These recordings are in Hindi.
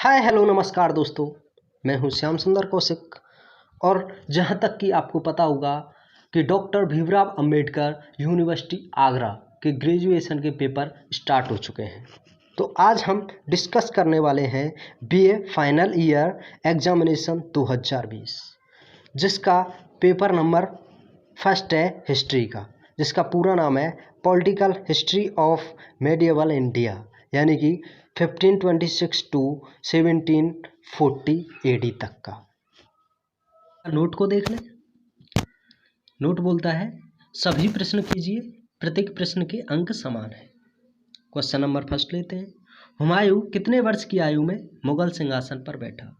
हाय हेलो नमस्कार दोस्तों। मैं हूं श्याम सुंदर कौशिक। और जहां तक कि आपको पता होगा कि डॉक्टर भीमराव अंबेडकर यूनिवर्सिटी आगरा के ग्रेजुएशन के पेपर स्टार्ट हो चुके हैं। तो आज हम डिस्कस करने वाले हैं बीए फाइनल ईयर एग्जामिनेशन 2020, जिसका पेपर नंबर फर्स्ट है हिस्ट्री का, जिसका पूरा नाम है political history of medieval India, यानी कि 1526 टू 1740 एडी तक का। नोट को देख लें। नोट बोलता है सभी प्रश्न कीजिए, प्रत्येक प्रश्न के अंक समान है। क्वेश्चन नंबर फर्स्ट लेते हैं। हुमायूं कितने वर्ष की आयु में मुगल सिंहासन पर बैठा?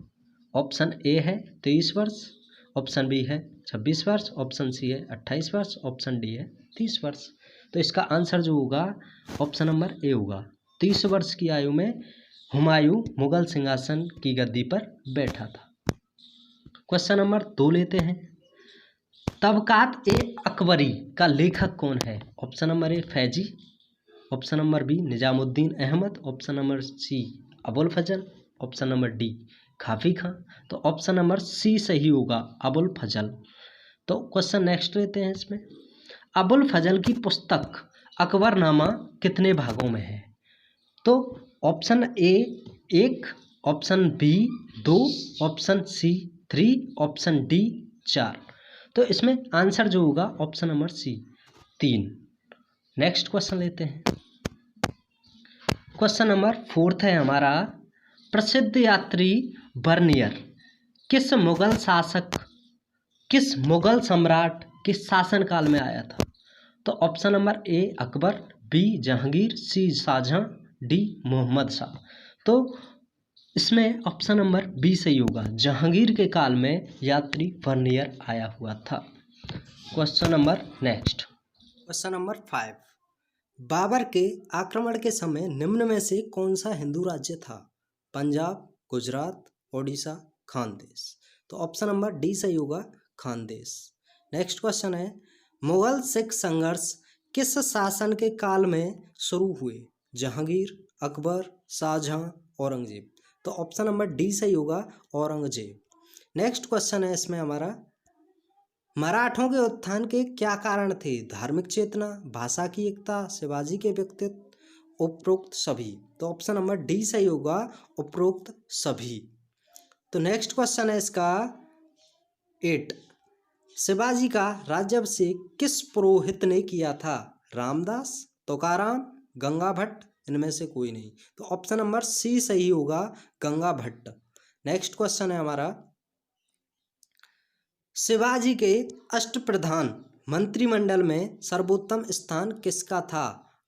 ऑप्शन ए है 23 वर्ष, ऑप्शन बी है 26 वर्ष, ऑप्शन सी है 28 वर्ष, ऑप्शन डी है 30 वर्ष। तो इसका आंसर जो होगा ऑप्शन नंबर ए होगा। 30 वर्ष की आयु में हुमायूं मुगल सिंहासन की गद्दी पर बैठा था। क्वेश्चन नंबर 2 लेते हैं। तबकात ए अकबरी का लेखक कौन है? Option number A Faizi, option number B Nizamuddin Ahmad, option number C Abul Fazal, option number D Khafi Khan. तो ऑप्शन नंबर सी सही होगा, अबुल फजल। तो क्वेश्चन नेक्स्ट लेते हैं। इसमें अबुल फजल की पुस्तक अकबरनामा कितने भागों में है? तो option A 1, option B 2, option C 3, option D 4। तो इसमें आंसर जो होगा option number C 3। Next question लेते हैं। क्वेश्चन नंबर 4 है हमारा, प्रसिद्ध यात्री बर्नियर किस मुगल सम्राट के शासनकाल में आया था? तो option number A Akbar, B Jahangir, C Shahjahan, D Mohammad Shah. तो इसमें ऑप्शन नंबर बी सही होगा, जहांगीर के काल में यात्री बर्नियर आया हुआ था। Question number next. Question number 5, Babar के आक्रमण के समय निम्न में से कौन सा हिंदू राज्य था? पंजाब, गुजरात, ओडिशा, खानदेश। तो ऑप्शन नंबर डी सही होगा, खानदेश। नेक्स्ट क्वेश्चन है, मुगल सिख संघर्ष किस शासन के काल में शुरू हुए? जहांगीर, अकबर, शाहजहां, औरंगजेब। तो ऑप्शन नंबर डी सही होगा, औरंगजेब। नेक्स्ट क्वेश्चन है इसमें हमारा, मराठों के उत्थान के क्या कारण थे? धार्मिक चेतना, भाषा की एकता, शिवाजी के व्यक्तित्व, उपरोक्त सभी। तो ऑप्शन नंबर डी सही होगा, उपरोक्त सभी। तो नेक्स्ट क्वेश्चन है इसका 8, शिवाजी का राज्याभिषेक किस पुरोहित ने किया था? रामदास, तुकाराम, गंगा भट्ट, इनमें से कोई नहीं। तो ऑप्शन नंबर सी सही होगा, गंगा भट्ट। नेक्स्ट क्वेश्चन है हमारा, शिवाजी के अष्टप्रधान मंत्रिमंडल में सर्वोत्तम स्थान किसका था?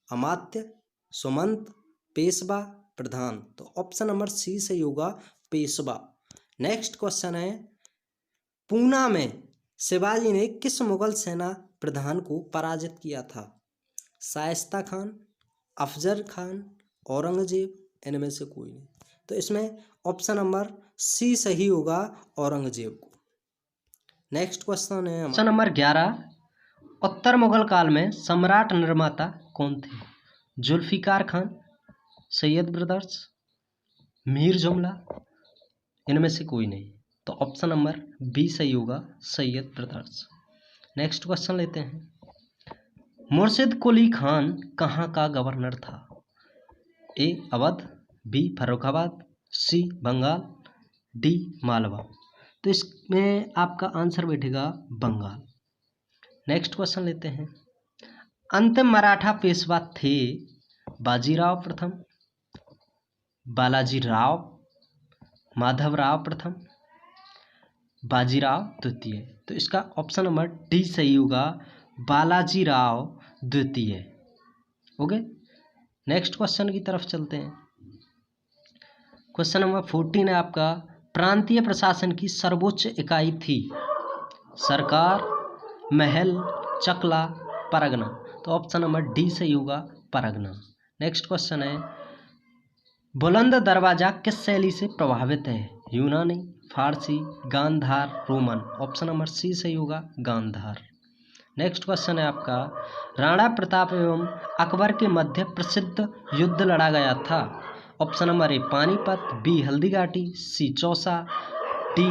अमात्य, सुमंत, पेशवा, प्रधान। तो ऑप्शन नंबर सी सही होगा, पेशवा। नेक्स्ट क्वेश्चन है, पूना में शिवाजी ने किस मुगल सेना प्रधान को पराजित किया था? शाइस्ता खान, अफजल खान, औरंगजेब, इनमें से कोई नहीं। तो इसमें ऑप्शन नंबर सी सही होगा, औरंगजेब को। नेक्स्ट क्वेश्चन है क्वेश्चन नंबर 11, उत्तर मुगल काल में सम्राट निर्माता कौन थे? जुल्फिकार खान, सैयद ब्रदर्स, मीर जुमला, इनमें से कोई नहीं। तो ऑप्शन नंबर बी सही होगा, सैयद ब्रदर्स। नेक्स्ट क्वेश्चन लेते हैं, मुर्शिद कुली खान कहाँ का गवर्नर था? ए अवध, बी फर्रुखाबाद, सी बंगाल, डी मालवा। तो इसमें आपका आंसर बैठेगा बंगाल। नेक्स्ट क्वेश्चन लेते हैं, अंतिम मराठा पेशवा थे बाजीराव प्रथम, बालाजी राव, माधवराव प्रथम, बाजीराव द्वितीय। तो इसका ऑप्शन नंबर डी सही होगा, बालाजी राव द्वितीय। ओके, नेक्स्ट क्वेश्चन की तरफ चलते हैं। क्वेश्चन नंबर 14 है आपका, प्रांतीय प्रशासन की सर्वोच्च इकाई थी? सरकार, महल, चकला, परगना। तो ऑप्शन नंबर डी सही होगा, परगना। नेक्स्ट क्वेश्चन है, बुलंद दरवाजा किस शैली से प्रभावित है? यूनानी, फारसी, Gandhara, Roman. Option number C सही होगा, गांधार। नेक्स्ट क्वेश्चन है आपका, राणा प्रताप एवं अकबर के मध्य प्रसिद्ध युद्ध लड़ा गया था? Option number A Panipat, B Haldighati, C Chausa, D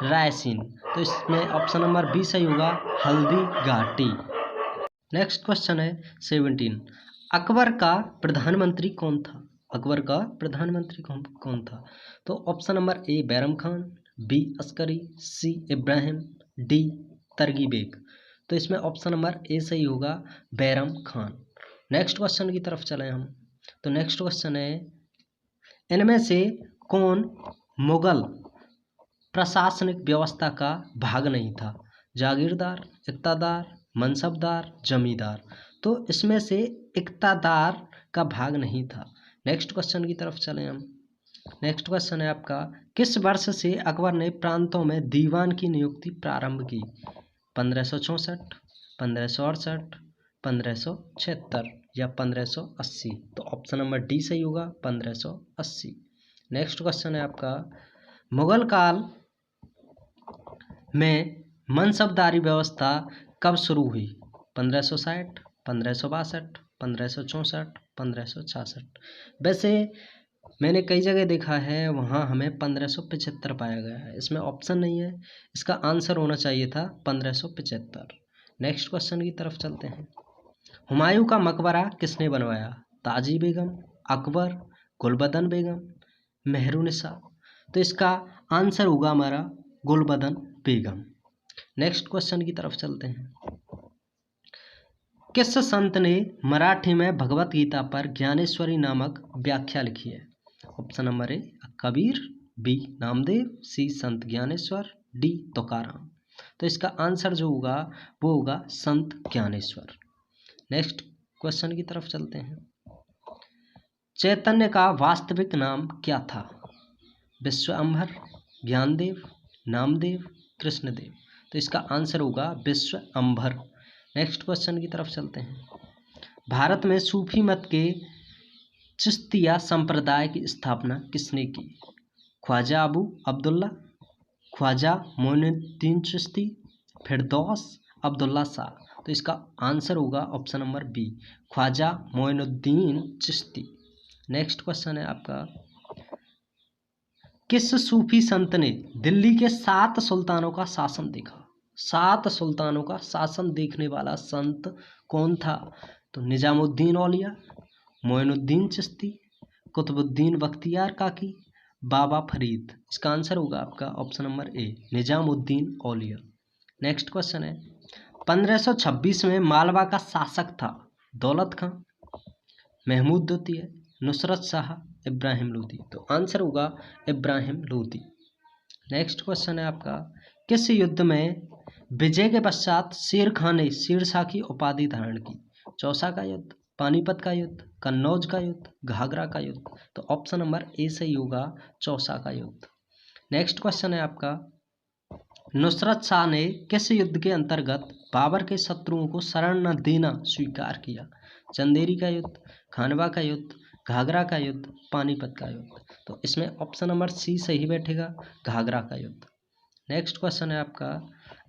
Raisen. तो इसमें ऑप्शन नंबर बी सही होगा, हल्दीघाटी। नेक्स्ट क्वेश्चन है 17। अकबर का प्रधानमंत्री कौन था? अकबर का प्रधानमंत्री कौन था? तो option number A Bairam Khan, B Askari, C Ibrahim, D Tardi Beg. तो इसमें ऑप्शन नंबर ए सही होगा, बैरम खान। नेक्स्ट क्वेश्चन की तरफ चले हम। तो नेक्स्ट क्वेश्चन है, इनमें से कौन मुगल प्रशासनिक व्यवस्था का भाग नहीं था? जागीरदार, इक्तादार, मनसबदार, जमींदार। तो इसमें से इक्तादार का भाग नहीं था। नेक्स्ट क्वेश्चन की तरफ चलें हम। नेक्स्ट क्वेश्चन है आपका, किस वर्ष से अकबर ने प्रांतों में दीवान की नियुक्ति प्रारंभ की? 1564, 1568, 1576 या 1580। तो ऑप्शन नंबर डी सही होगा, 1580। नेक्स्ट क्वेश्चन है आपका, मुगल काल में मनसबदारी व्यवस्था कब शुरू हुई? 1560, 1562, 1564, 1566। वैसे मैंने कई जगह देखा है, वहाँ हमें 1575 पाया गया है। इसमें ऑप्शन नहीं है, इसका आंसर होना चाहिए था 1575। नेक्स्ट क्वेश्चन की तरफ चलते हैं। हुमायूं का मकबरा किसने बनवाया? ताजी बेगम, अकबर, गुलबदन बेगम, मेहरुनिसा। तो इसका आंसर होगा हमारा गुलबदन बेगम। नेक्स्ट क्वेश्चन की तरफ चलते हैं। किस संत ने मराठी में भगवत गीता पर ज्ञानेश्वरी नामक व्याख्या लिखी है? Option number A Kabir, B Namdev, C Sant Gyaneshwar, D Tukaram. तो इसका आंसर जो होगा वो होगा संत ज्ञानेश्वर। नेक्स्ट क्वेश्चन की तरफ चलते हैं। चैतन्य का वास्तविक नाम क्या था? विश्वअंभर, ज्ञानदेव, नामदेव, कृष्णदेव। तो इसका आंसर होगा विश्वअंभर। नेक्स्ट क्वेश्चन की तरफ चलते हैं। भारत में सूफी मत के चिश्तिया संप्रदाय की स्थापना किसने की? ख्वाजा अबू अब्दुल्ला, ख्वाजा मोइनुद्दीन चिश्ती, फिरदौस अब्दुल्ला शाह। तो इसका आंसर होगा option number B, Khwaja Moinuddin Chishti. Next question है आपका, किस सूफी संत ने दिल्ली के 7 सुल्तानों का शासन देखा? 7 सुल्तानों का शासन देखने वाला संत कौन था? तो निजामुद्दीन औलिया, मोइनुद्दीन चिश्ती, कुतुबुद्दीन बख्तियार काकी, बाबा फरीद। इसका आंसर होगा आपका ऑप्शन नंबर ए, निजामुद्दीन औलिया। नेक्स्ट क्वेश्चन है, 1526 में मालवा का शासक था दौलत खां, महमूद द्वितीय, नुसरत शाह, इब्राहिम लोदी। तो आंसर होगा इब्राहिम लोदी। नेक्स्ट क्वेश्चन है आपका, किस युद्ध में विजय के पश्चात शेर खां ने शेरशाह की उपाधि धारण की? चौसा का युद्ध, पानीपत का युद्ध, कन्नौज का युद्ध, घाघरा का युद्ध। तो ऑप्शन नंबर ए सही होगा, चौसा का युद्ध। नेक्स्ट क्वेश्चन है आपका, नुसरत शाह ने किस युद्ध के अंतर्गत बाबर के शत्रुओं को शरण न देना स्वीकार किया? चंदेरी का युद्ध, खानवा का युद्ध, घाघरा का युद्ध, पानीपत का युद्ध। तो इसमें ऑप्शन नंबर सी सही बैठेगा, घाघरा का युद्ध। नेक्स्ट क्वेश्चन है आपका,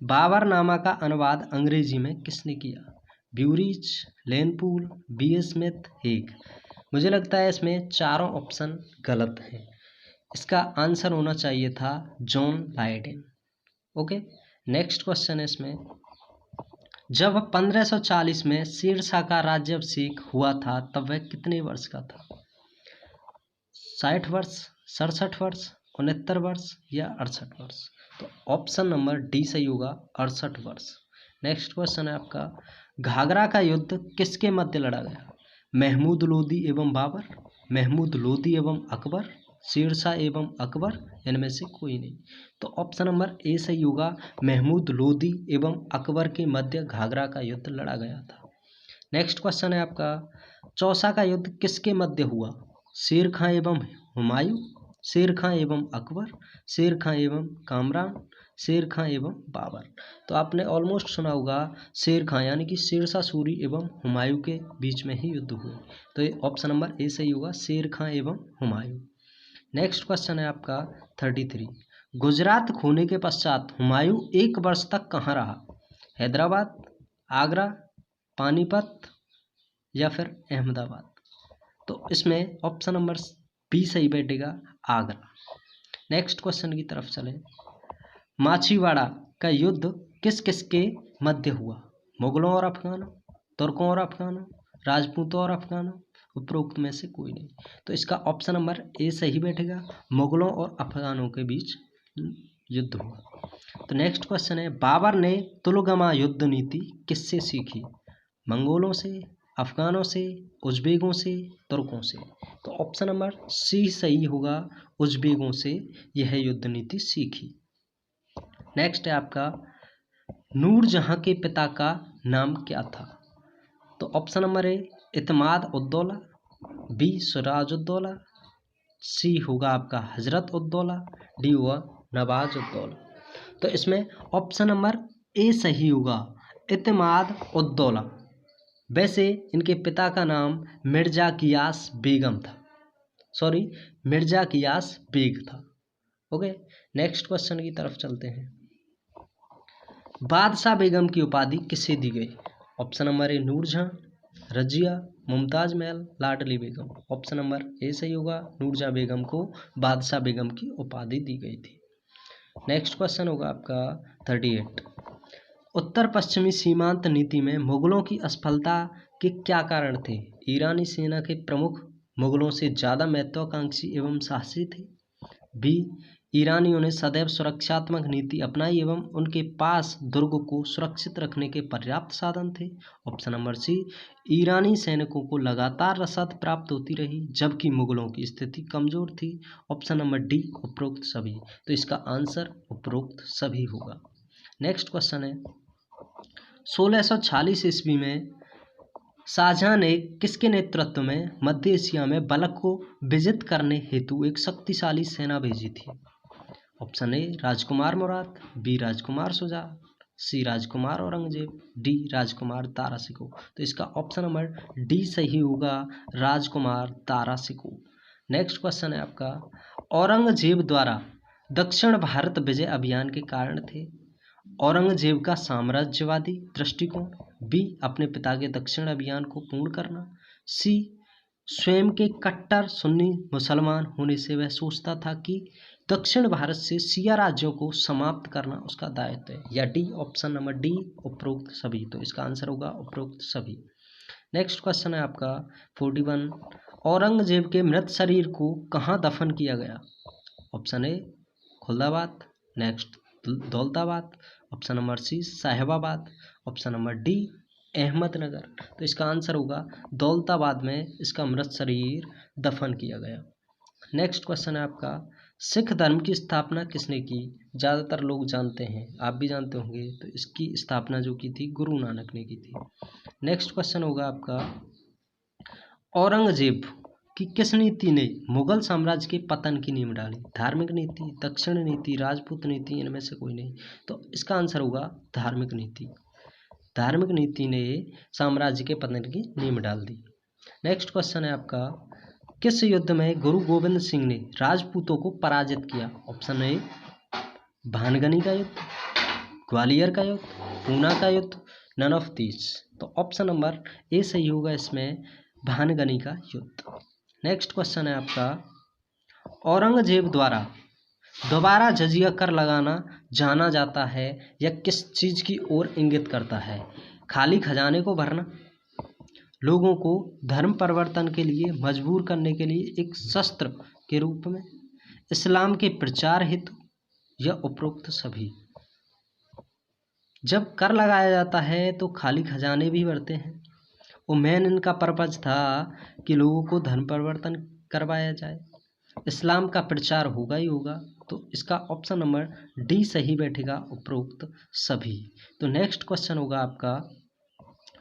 बाबरनामा का अनुवाद अंग्रेजी में किसने किया? ब्यूरिच, लेनपूल, बी स्मिथ, हेग। मुझे लगता है इसमें चारों ऑप्शन गलत हैं। इसका आंसर होना चाहिए था जॉन लाइडेन। ओके। नेक्स्ट क्वेश्चन है इसमें, जब 1540 में शेरशाह का राज्याभिषेक हुआ था तब वह कितने वर्ष का था? 60 वर्ष, 67 वर्ष, 69 वर्ष या 68 वर्ष। तो ऑप्शन नंबर डी सही होगा, 68 वर्ष। नेक्स्ट क्वेश्चन है आपका, घाघरा का युद्ध किसके मध्य लड़ा गया? महमूद लोदी एवं बाबर, महमूद लोदी एवं अकबर, शेरशाह एवं अकबर, इनमें से कोई नहीं। तो ऑप्शन नंबर ए सही होगा, महमूद लोदी एवं अकबर के मध्य घाघरा का युद्ध लड़ा गया था। नेक्स्ट क्वेश्चन है आपका, चौसा का युद्ध किसके मध्य हुआ? शेर खां एवं हुमायूं, शेर खां एवं अकबर, शेर खां एवं कामरान, शेर खां एवं बाबर। तो आपने ऑलमोस्ट सुना होगा शेर खां, यानी कि शेरशाह सूरी एवं हुमायूं के बीच में ही युद्ध हुए। तो ये ऑप्शन नंबर ए सही होगा, शेर खां एवं हुमायूं। नेक्स्ट क्वेश्चन है आपका 33, गुजरात खोने के पश्चात हुमायूं 1 वर्ष तक कहाँ रहा? हैदराबाद, आगरा, पानीपत या फिर अहमदाबाद। तो इसमें ऑप्शन नंबर बी सही बैठेगा आगरा। नेक्स्ट क्वेश्चन की तरफ चले। माछीवाड़ा का युद्ध किस किस के मध्य हुआ? मुगलों और अफगानों, तुर्कों और अफगानों, राजपूतों और अफगानों, उपरोक्त में से कोई नहीं। तो इसका ऑप्शन नंबर ए सही बैठेगा, मुगलों और अफगानों के बीच युद्ध हुआ। तो नेक्स्ट क्वेश्चन है, बाबर ने तुलगमा युद्ध नीति किससे सीखी? मंगोलों से, अफगानों से, उज्बेकों से, तुर्कों से। तो ऑप्शन नंबर सी सही होगा, उज्बेकों से यह युद्ध नीति सीखी। नेक्स्ट है आपका, नूरजहां के पिता का नाम क्या था? तो option number A Itmad Uddaula, B Sirajuddaulah, C होगा आपका हजरत उद्दौला, डी होगा नवाज उद्दौला। तो इसमें ऑप्शन नंबर ए सही होगा, इत्माद उद्दौला। वैसे इनके पिता का नाम मिर्जा कियास बेगम था, मिर्जा कियास बेग था। ओके, नेक्स्ट क्वेश्चन की तरफ चलते हैं। बादशाह बेगम की उपाधि किसे दी गई? Option number A Noorjahan, Razia, Mumtaz Mahal, Ladli Begum. Option number A सही होगा, नूरजहां बेगम को बादशाह बेगम की उपाधि दी गई थी। नेक्स्ट क्वेश्चन होगा आपका 38। उत्तर पश्चिमी सीमांत नीति में मुगलों की असफलता के क्या कारण थे? ईरानी सेना के प्रमुख मुगलों से ज़्यादा महत्वाकांक्षी एवं साहसी थे, बी ईरानियों ने सदैव सुरक्षात्मक नीति अपनाई एवं उनके पास दुर्ग को सुरक्षित रखने के पर्याप्त साधन थे, ऑप्शन नंबर सी ईरानी सैनिकों को लगातार रसद प्राप्त होती रही जबकि मुगलों की स्थिति कमजोर थी, ऑप्शन नंबर डी उपरोक्त सभी। तो इसका आंसर उपरोक्त सभी होगा। नेक्स्ट क्वेश्चन है, 1646 ईस्वी में शाहजहां ने किसके नेतृत्व में मध्य एशिया में बलक को विजित करने हेतु एक शक्तिशाली सेना भेजी थी? ऑप्शन ए राजकुमार मुराद, बी राजकुमार शुजा, सी राजकुमार औरंगजेब, डी राजकुमार दारा शिकोह। तो इसका ऑप्शन नंबर डी सही होगा, राजकुमार दारा शिकोह। नेक्स्ट क्वेश्चन है आपका, औरंगजेब द्वारा दक्षिण भारत विजय अभियान के कारण थे? औरंगजेब का साम्राज्यवादी दृष्टिकोण, बी अपने पिता के दक्षिण अभियान को पूर्ण करना, सी स्वयं के कट्टर सुन्नी मुसलमान होने से वह सोचता था कि दक्षिण भारत से शिया राज्यों को समाप्त करना उसका दायित्व है, या डी ऑप्शन नंबर डी उपरोक्त सभी। तो इसका आंसर होगा उपरोक्त सभी। नेक्स्ट क्वेश्चन है आपका 41। औरंगजेब के मृत शरीर को कहाँ दफन किया गया? Option A Khuldabad, next Daulatabad, option number C Sahibabad, option number D Ahmednagar. तो इसका आंसर होगा दौलताबाद में इसका मृत शरीर दफन किया गया। नेक्स्ट क्वेश्चन है आपका, सिख धर्म की स्थापना किसने की? ज़्यादातर लोग जानते हैं, आप भी जानते होंगे। तो इसकी स्थापना जो की थी गुरु नानक ने की थी। नेक्स्ट क्वेश्चन होगा आपका, औरंगजेब कि किस नीति ने मुगल साम्राज्य के पतन की नींव डाली? धार्मिक नीति, दक्षिण नीति, राजपूत नीति, इनमें से कोई नहीं। तो इसका आंसर होगा धार्मिक नीति। धार्मिक नीति ने साम्राज्य के पतन की नींव डाल दी। नेक्स्ट क्वेश्चन है आपका, किस युद्ध में गुरु गोविंद सिंह ने राजपूतों को पराजित किया? ऑप्शन ए भानगनी का युद्ध, ग्वालियर का युद्ध, पूना का युद्ध, नन ऑफ दीज। तो ऑप्शन नंबर ए सही होगा इसमें भानगनी का युद्ध। नेक्स्ट क्वेश्चन है आपका, औरंगजेब द्वारा दोबारा जजिया कर लगाना जाना जाता है या किस चीज़ की ओर इंगित करता है? खाली खजाने को भरना, लोगों को धर्म परिवर्तन के लिए मजबूर करने के लिए एक शस्त्र के रूप में, इस्लाम के प्रचार हेतु, या उपरोक्त सभी। जब कर लगाया जाता है तो खाली खजाने भी भरते हैं, वो मेन इनका पर्पज था कि लोगों को धर्म परिवर्तन करवाया जाए, इस्लाम का प्रचार होगा ही होगा। तो इसका ऑप्शन नंबर डी सही बैठेगा, उपरोक्त सभी। तो नेक्स्ट क्वेश्चन होगा आपका,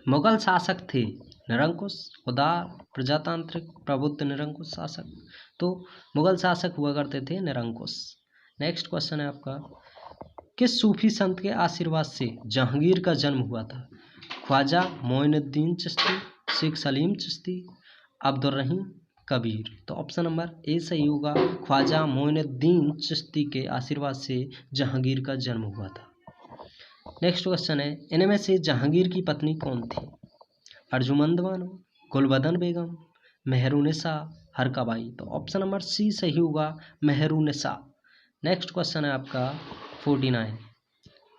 मुगल शासक थे निरंकुश, उदार, प्रजातांत्रिक, प्रबुद्ध, निरंकुश शासक? तो मुगल शासक हुआ करते थे निरंकुश। नेक्स्ट क्वेश्चन है आपका, किस सूफी संत के आशीर्वाद से जहांगीर का जन्म हुआ था? ख्वाजा मोइनुद्दीन चिश्ती, शेख सलीम चिश्ती, अब्दुल रहीम, कबीर। तो ऑप्शन नंबर ए सही होगा, ख्वाजा मोइनुद्दीन चिश्ती के आशीर्वाद से जहांगीर का जन्म हुआ था। नेक्स्ट क्वेश्चन है, इनमें से जहांगीर की पत्नी कौन थी? अर्जुमंद बानो, गुलबदन बेगम, मेहरुनिसा हरकाबाई। तो ऑप्शन नंबर सी सही होगा, मेहरुनिसा। नेक्स्ट क्वेश्चन है आपका 49।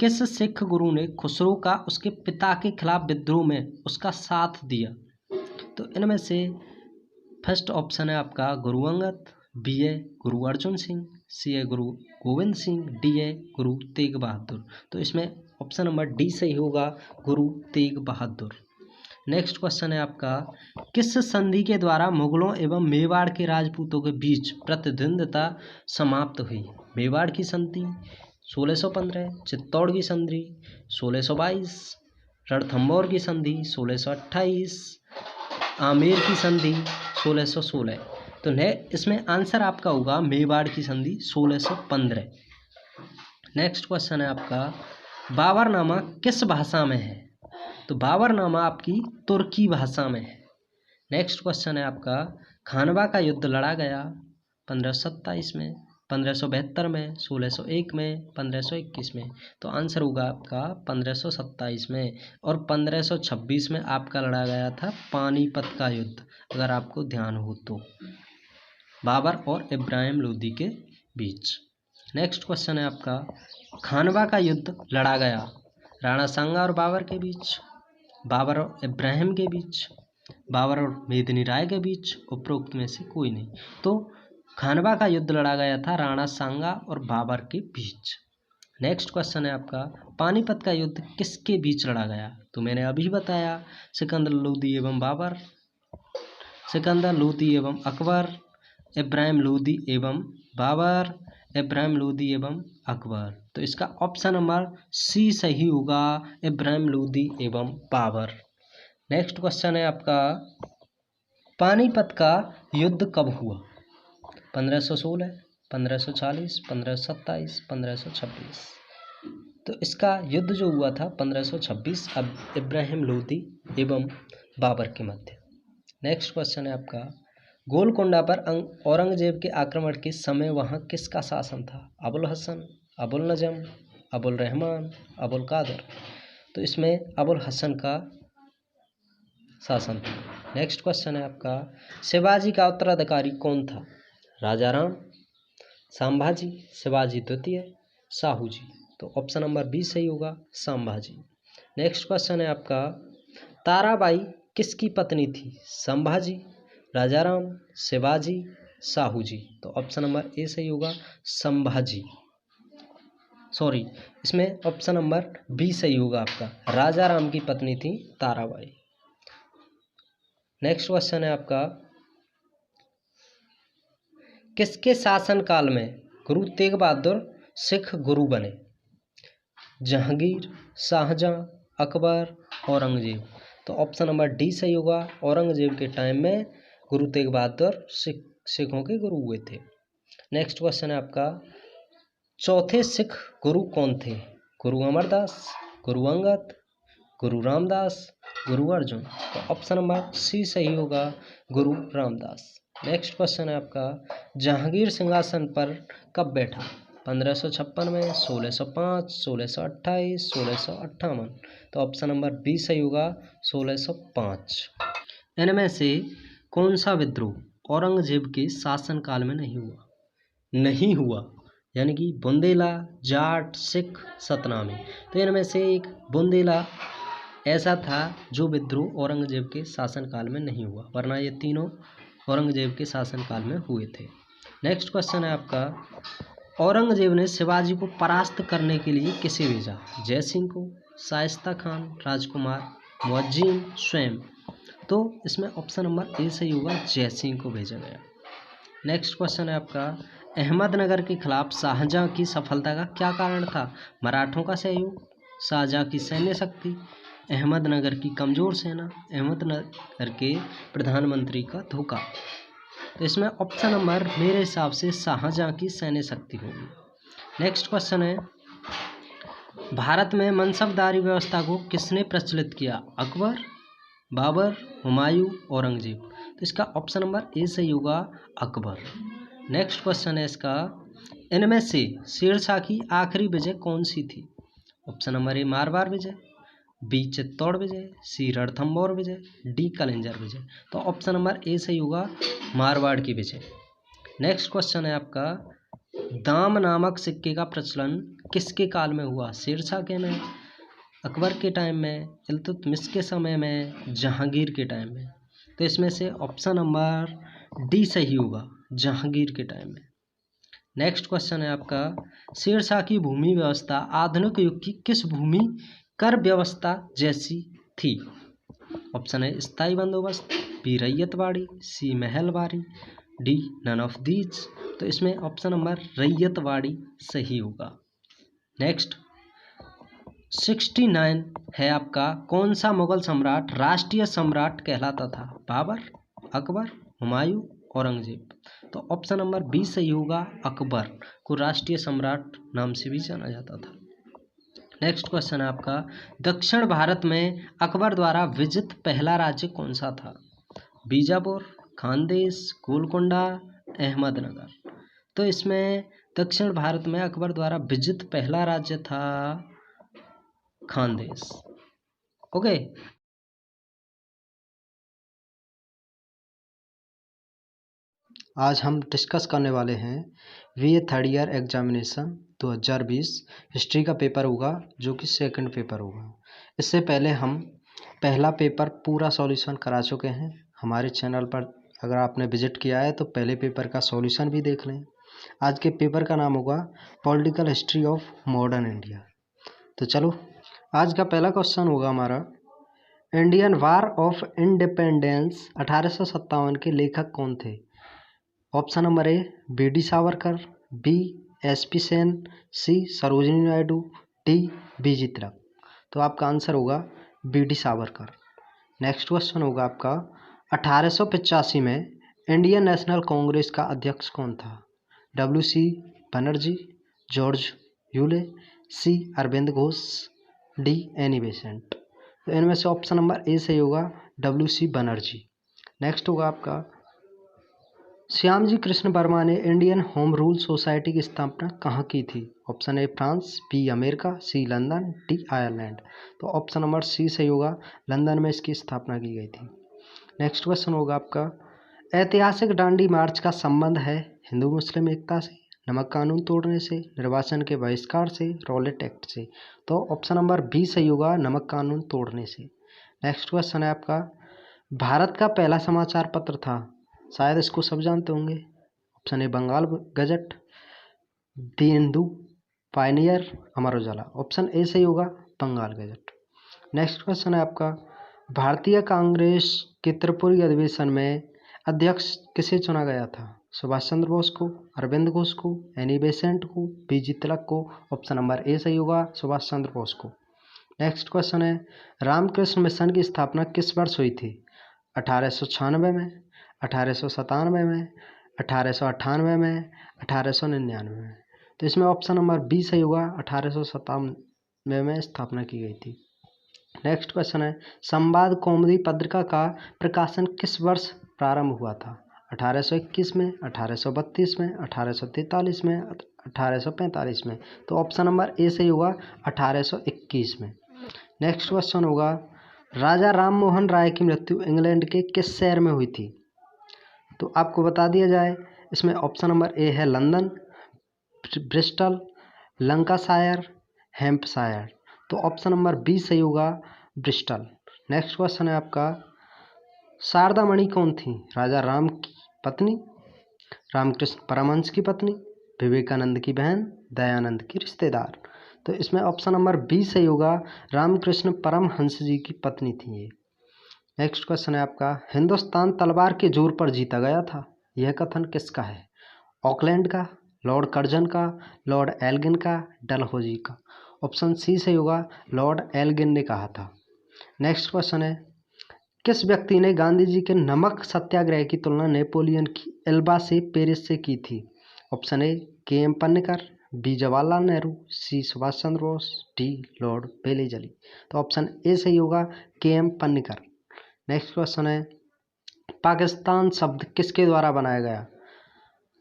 किस सिख गुरु ने खुसरो का उसके पिता के खिलाफ विद्रोह में उसका साथ दिया? तो इनमें से फर्स्ट ऑप्शन है आपका गुरु अंगद, बी है गुरु अर्जुन सिंह, सी है गुरु गोविंद सिंह, डी है गुरु तेग बहादुर। तो इसमें ऑप्शन नंबर डी सही होगा, गुरु तेग बहादुर। नेक्स्ट क्वेश्चन है आपका, किस संधि के द्वारा मुगलों एवं मेवाड़ के राजपूतों के बीच प्रतिद्वंद्विता समाप्त हुई? मेवाड़ की संधि 1615, चित्तौड़ की संधि 1622, रणथंभौर की संधि 1628, आमेर की संधि 1616। तो इसमें आंसर आपका होगा मेवाड़ की संधि 1615। नेक्स्ट क्वेश्चन है आपका, बाबरनामा किस भाषा में है? तो बाबरनामा आपकी तुर्की भाषा में है। नेक्स्ट क्वेश्चन है आपका, खानवा का युद्ध लड़ा गया 1527 में, 1572 में, 1601 में, 1521 में। तो आंसर होगा आपका 1527 में। और 1526 में आपका लड़ा गया था पानीपत का युद्ध, अगर आपको ध्यान हो तो, बाबर और इब्राहिम लोदी के बीच। नेक्स्ट क्वेश्चन है आपका, खानवा का युद्ध लड़ा गया राणा सांगा और बाबर के बीच, बाबर और इब्राहिम के बीच, बाबर और मेदिनी राय के बीच, उपरोक्त में से कोई नहीं। तो खानवा का युद्ध लड़ा गया था राणा सांगा और बाबर के बीच। नेक्स्ट क्वेश्चन है आपका, पानीपत का युद्ध किसके बीच लड़ा गया? तो मैंने अभी बताया, सिकंदर लोदी एवं बाबर, सिकंदर लोदी एवं अकबर, इब्राहिम लोदी एवं बाबर, इब्राहिम लोदी एवं अकबर। तो इसका ऑप्शन नंबर सी सही होगा, इब्राहिम लोदी एवं बाबर। नेक्स्ट क्वेश्चन है आपका, पानीपत का युद्ध कब हुआ? 1516, 1540, 1527, 1526। तो इसका युद्ध जो हुआ था 1526, अब इब्राहिम लोदी एवं बाबर के मध्य। नेक्स्ट क्वेश्चन है आपका, गोलकोंडा पर औरंगजेब के आक्रमण के समय वहां किसका शासन था? अबुल हसन, अबुल नजम, अबुल रहमान, अबुल कादर। तो इसमें अबुल हसन का शासन था। नेक्स्ट क्वेश्चन है आपका, शिवाजी का उत्तराधिकारी कौन था? राजा राम, संभाजी, शिवाजी द्वितीय, शाहू जी। तो ऑप्शन नंबर बी सही होगा, संभाजी। नेक्स्ट क्वेश्चन है आपका, ताराबाई किसकी पत्नी थी? संभाजी, राजा राम, शिवाजी, शाहू जी। तो ऑप्शन नंबर ए सही होगा, संभाजी। सॉरी, इसमें ऑप्शन नंबर बी सही होगा आपका, राजा राम की पत्नी थी ताराबाई। नेक्स्ट क्वेश्चन है आपका, किसके शासनकाल में गुरु तेग बहादुर सिख गुरु बने? जहांगीर, शाहजहां, अकबर, औरंगजेब। तो ऑप्शन नंबर डी सही होगा, औरंगजेब के टाइम में गुरु तेग बहादुर सिखों के गुरु हुए थे। नेक्स्ट क्वेश्चन है आपका, चौथे सिख गुरु कौन थे? गुरु अमरदास, गुरु अंगद, गुरु रामदास, गुरु अर्जुन। तो ऑप्शन नंबर सी सही होगा, गुरु रामदास। नेक्स्ट क्वेश्चन है आपका, जहांगीर सिंहासन पर कब बैठा? 1556 में, 1605, 1628, 1658। तो ऑप्शन नंबर बी सही होगा, 1605। इनमें से कौन सा विद्रोह औरंगजेब के शासनकाल में नहीं हुआ? यानी कि बुंदेला, जाट, सिख, सतनामी। तो इनमें से एक बुंदेला ऐसा था जो विद्रोह औरंगजेब के शासनकाल में नहीं हुआ, वरना ये तीनों औरंगजेब के शासनकाल में हुए थे। नेक्स्ट क्वेश्चन है आपका, औरंगजेब ने शिवाजी को परास्त करने के लिए किसे भेजा? जय सिंह को, शाइस्ता खान, राजकुमार, मुअज्जिम, स्वयं। तो इसमें ऑप्शन नंबर ए सही होगा, जय सिंह को भेजा गया। नेक्स्ट क्वेश्चन है आपका, अहमदनगर के खिलाफ शाहजहां की सफलता का क्या कारण था? मराठों का सहयोग, शाहजहां की सैन्य शक्ति, अहमदनगर की कमजोर सेना, अहमदनगर के प्रधानमंत्री का धोखा। तो इसमें ऑप्शन नंबर मेरे हिसाब से शाहजहां की सैन्य शक्ति होगी। नेक्स्ट क्वेश्चन है, भारत में मनसबदारी व्यवस्था को किसने प्रचलित किया? अकबर, बाबर, हुमायूं, औरंगजेब। तो इसका ऑप्शन नंबर ए सही होगा, अकबर। नेक्स्ट क्वेश्चन है इसका, इनमें से शेरशाह की आखिरी विजय कौन सी थी? ऑप्शन नंबर ए मारवाड़ विजय, बी चित्तौड़ विजय, सी रणथंभौर विजय, डी कलिंजर विजय। तो ऑप्शन नंबर ए सही होगा, मारवाड़ की विजय। नेक्स्ट क्वेश्चन है आपका, दाम नामक सिक्के का प्रचलन किसके काल में हुआ? शेरशाह के में, अकबर के टाइम में, इल्तुतमिश के समय में, जहांगीर के टाइम में। तो इसमें से ऑप्शन नंबर डी सही होगा, जहांगीर के टाइम में। नेक्स्ट क्वेश्चन है आपका, शेरशाह की भूमि व्यवस्था आधुनिक युग की किस भूमि कर व्यवस्था जैसी थी? ऑप्शन है स्थायी बंदोबस्त, B Ryotwari, C Mahalwari, D none of these. तो इसमें ऑप्शन नंबर रैयतवाड़ी सही होगा। नेक्स्ट 69 है आपका, कौन सा मुगल सम्राट राष्ट्रीय सम्राट कहलाता था? बाबर, अकबर, हुमायूं, औरंगजेब। तो ऑप्शन नंबर बी सही होगा, अकबर को राष्ट्रीय सम्राट नाम से भी जाना जाता था। नेक्स्ट क्वेश्चन है आपका, दक्षिण भारत में अकबर द्वारा विजित पहला राज्य कौन सा था? बीजापुर, खानदेश, गोलकोंडा, अहमदनगर। तो इसमें दक्षिण भारत में अकबर द्वारा विजित पहला राज्य था खानदेश। ओके, आज हम डिस्कस करने वाले हैं BA third year examination 2020 history का पेपर होगा, जो कि सेकंड पेपर होगा। इससे पहले हम पहला पेपर पूरा सॉल्यूशन करा चुके हैं। हमारे चैनल पर अगर आपने विजिट किया है तो पहले पेपर का सॉल्यूशन भी देख लें। आज के पेपर का नाम होगा political history of modern India. तो चलो, आज का पहला क्वेश्चन होगा हमारा, इंडियन वार ऑफ इंडिपेंडेंस 1857 के लेखक कौन थे? Option number A B D Savarkar, B S P Sen, C Sarojini Naidu, D B G Tilak. तो आपका आंसर होगा B D Savarkar. Next question होगा आपका, 1885 में इंडियन नेशनल कांग्रेस का अध्यक्ष कौन था? W C Banerjee, George Yule, C Aurobindo Ghosh, D Annie Besant. तो इनमें से ऑप्शन नंबर ए सही होगा, डब्ल्यू सी बनर्जी। नेक्स्ट होगा आपका, श्यामजी कृष्ण वर्मा ने इंडियन होम रूल सोसाइटी की स्थापना कहाँ की थी? Option A France, B America, C London, D Ireland. तो ऑप्शन नंबर सी सही होगा, लंदन में इसकी स्थापना की गई थी। नेक्स्ट क्वेश्चन होगा आपका, ऐतिहासिक डांडी मार्च का संबंध है हिंदू मुस्लिम एकता से, नमक कानून तोड़ने से, निर्वाचन के बहिष्कार से, रॉलेट एक्ट से। तो ऑप्शन नंबर बी सही होगा, नमक कानून तोड़ने से। नेक्स्ट क्वेश्चन है आपका, भारत का पहला समाचार पत्र था, शायद इसको सब जानते होंगे। Option A Bengal gazette, the Hindu, pioneer, Amar Ujala. Option A सही होगा, बंगाल गजट। नेक्स्ट क्वेश्चन है आपका, भारतीय कांग्रेस के त्रिपुरी अधिवेशन में अध्यक्ष किसे चुना गया था? सुभाष चंद्र बोस को, अरविंद घोष को, एनी बेसेंट को, बी जी तिलक को। ऑप्शन नंबर ए सही होगा, सुभाष चंद्र बोस को। नेक्स्ट क्वेश्चन है, रामकृष्ण मिशन की स्थापना किस वर्ष हुई थी? 1896 में, 1897 में, 1898 में, 1899 में। तो इसमें ऑप्शन नंबर बी सही होगा, 1897 में स्थापना की गई थी। नेक्स्ट क्वेश्चन है, संवाद कौमुदी पत्रिका का प्रकाशन किस वर्ष प्रारंभ हुआ था? 1821 में, 1832 में, 1843 में, 1845 में। तो ऑप्शन नंबर ए सही होगा, 1821 में। नेक्स्ट क्वेश्चन होगा, राजा राम मोहन राय की मृत्यु इंग्लैंड के किस शहर में हुई थी? तो आपको बता दिया जाए, इसमें ऑप्शन नंबर ए है लंदन, ब्रिस्टल, लंकाशायर, हैम्पशायर। तो ऑप्शन नंबर बी सही होगा, ब्रिस्टल। नेक्स्ट क्वेश्चन है आपका, शारदा मणि कौन थी? राजा राम की पत्नी, रामकृष्ण परमहंस की पत्नी, विवेकानंद की बहन, दयानंद की रिश्तेदार। तो इसमें ऑप्शन नंबर बी सही होगा, रामकृष्ण परमहंस जी की पत्नी थी ये। नेक्स्ट क्वेश्चन है आपका, हिंदुस्तान तलवार के जोर पर जीता गया था, यह कथन किसका है? ऑकलैंड का, लॉर्ड कर्जन का, लॉर्ड एल्गिन का, डलहौजी का। ऑप्शन सी सही होगा, लॉर्ड एल्गिन ने कहा था। नेक्स्ट क्वेश्चन है, किस व्यक्ति ने गांधी जी के नमक सत्याग्रह की तुलना नेपोलियन की एल्बा से पेरिस से की थी? ऑप्शन ए के एम पन्नेकर, बी जवाहरलाल नेहरू, सी Subhash Chandra Bose, D Lord Wellesley. तो ऑप्शन ए सही होगा, के एम पन्नेकर। नेक्स्ट क्वेश्चन है, पाकिस्तान शब्द किसके द्वारा बनाया गया?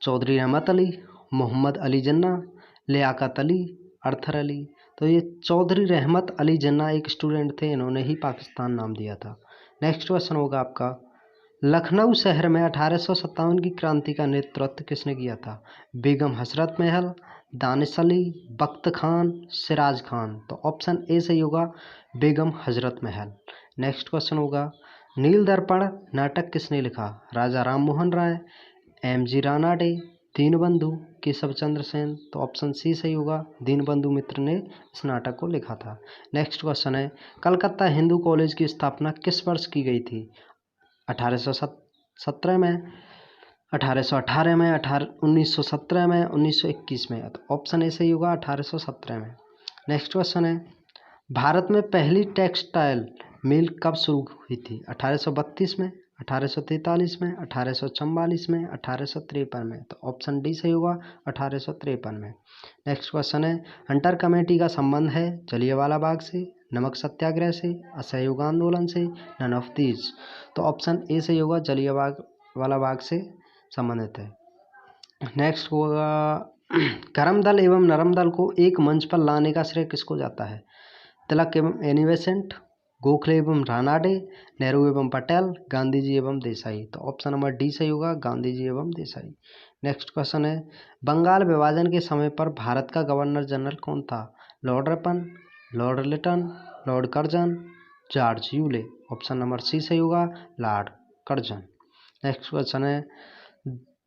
चौधरी रहमत अली, मोहम्मद अली जिन्ना, लियाकत अली, अर्थर अली। तो ये चौधरी रहमत अली जिन्ना एक स्टूडेंट थे, इन्होंने ही पाकिस्तान नाम दिया था। नेक्स्ट क्वेश्चन होगा आपका, लखनऊ शहर में 1857 की क्रांति का नेतृत्व किसने किया था? बेगम हसरत महल, दानिश अली, बख्त खान, सिराज खान। तो ऑप्शन ए सही होगा, बेगम हजरत महल। नेक्स्ट क्वेश्चन होगा, नील दर्पण नाटक किसने लिखा? राजा राम मोहन राय, एम.जी. रानाडे, दीनबंधु, केशव चंद्र सेन। तो ऑप्शन सी सही होगा, दीनबंधु मित्र ने इस नाटक को लिखा था। नेक्स्ट क्वेश्चन है, कलकत्ता हिंदू कॉलेज की स्थापना किस वर्ष की गई थी? 1817 में, 1818 में, 1917 में, 1921 में। तो ऑप्शन ए सही होगा, 1817 में। नेक्स्ट क्वेश्चन है, भारत में पहली टेक्सटाइल मिल कब शुरू हुई थी? 1832 में, 1843 में, 1844 में, 1853 में। तो ऑप्शन डी सही होगा, 1853 में। नेक्स्ट क्वेश्चन है, हंटर कमेटी का संबंध है जलियांवाला बाग से, नमक सत्याग्रह से, असहयोग आंदोलन से, नन ऑफ दीज। तो ऑप्शन ए सही होगा, जलियांवाला बाग से संबंधित है। नेक्स्ट होगा, करम दल एवं नरम दल को एक मंच पर लाने का श्रेय किसको जाता है? तिलक एवं एनी बेसेंट, गोखले एवं रानाडे, नेहरू एवं पटेल, गांधी जी एवं देसाई। तो ऑप्शन नंबर डी सही होगा, गांधी जी एवं देसाई। नेक्स्ट क्वेश्चन है, बंगाल विभाजन के समय पर भारत का गवर्नर जनरल कौन था? Lord Ripon, Lord Lytton, Lord Curzon, George Yule. Option number C सही होगा, लॉर्ड कर्जन। नेक्स्ट क्वेश्चन है,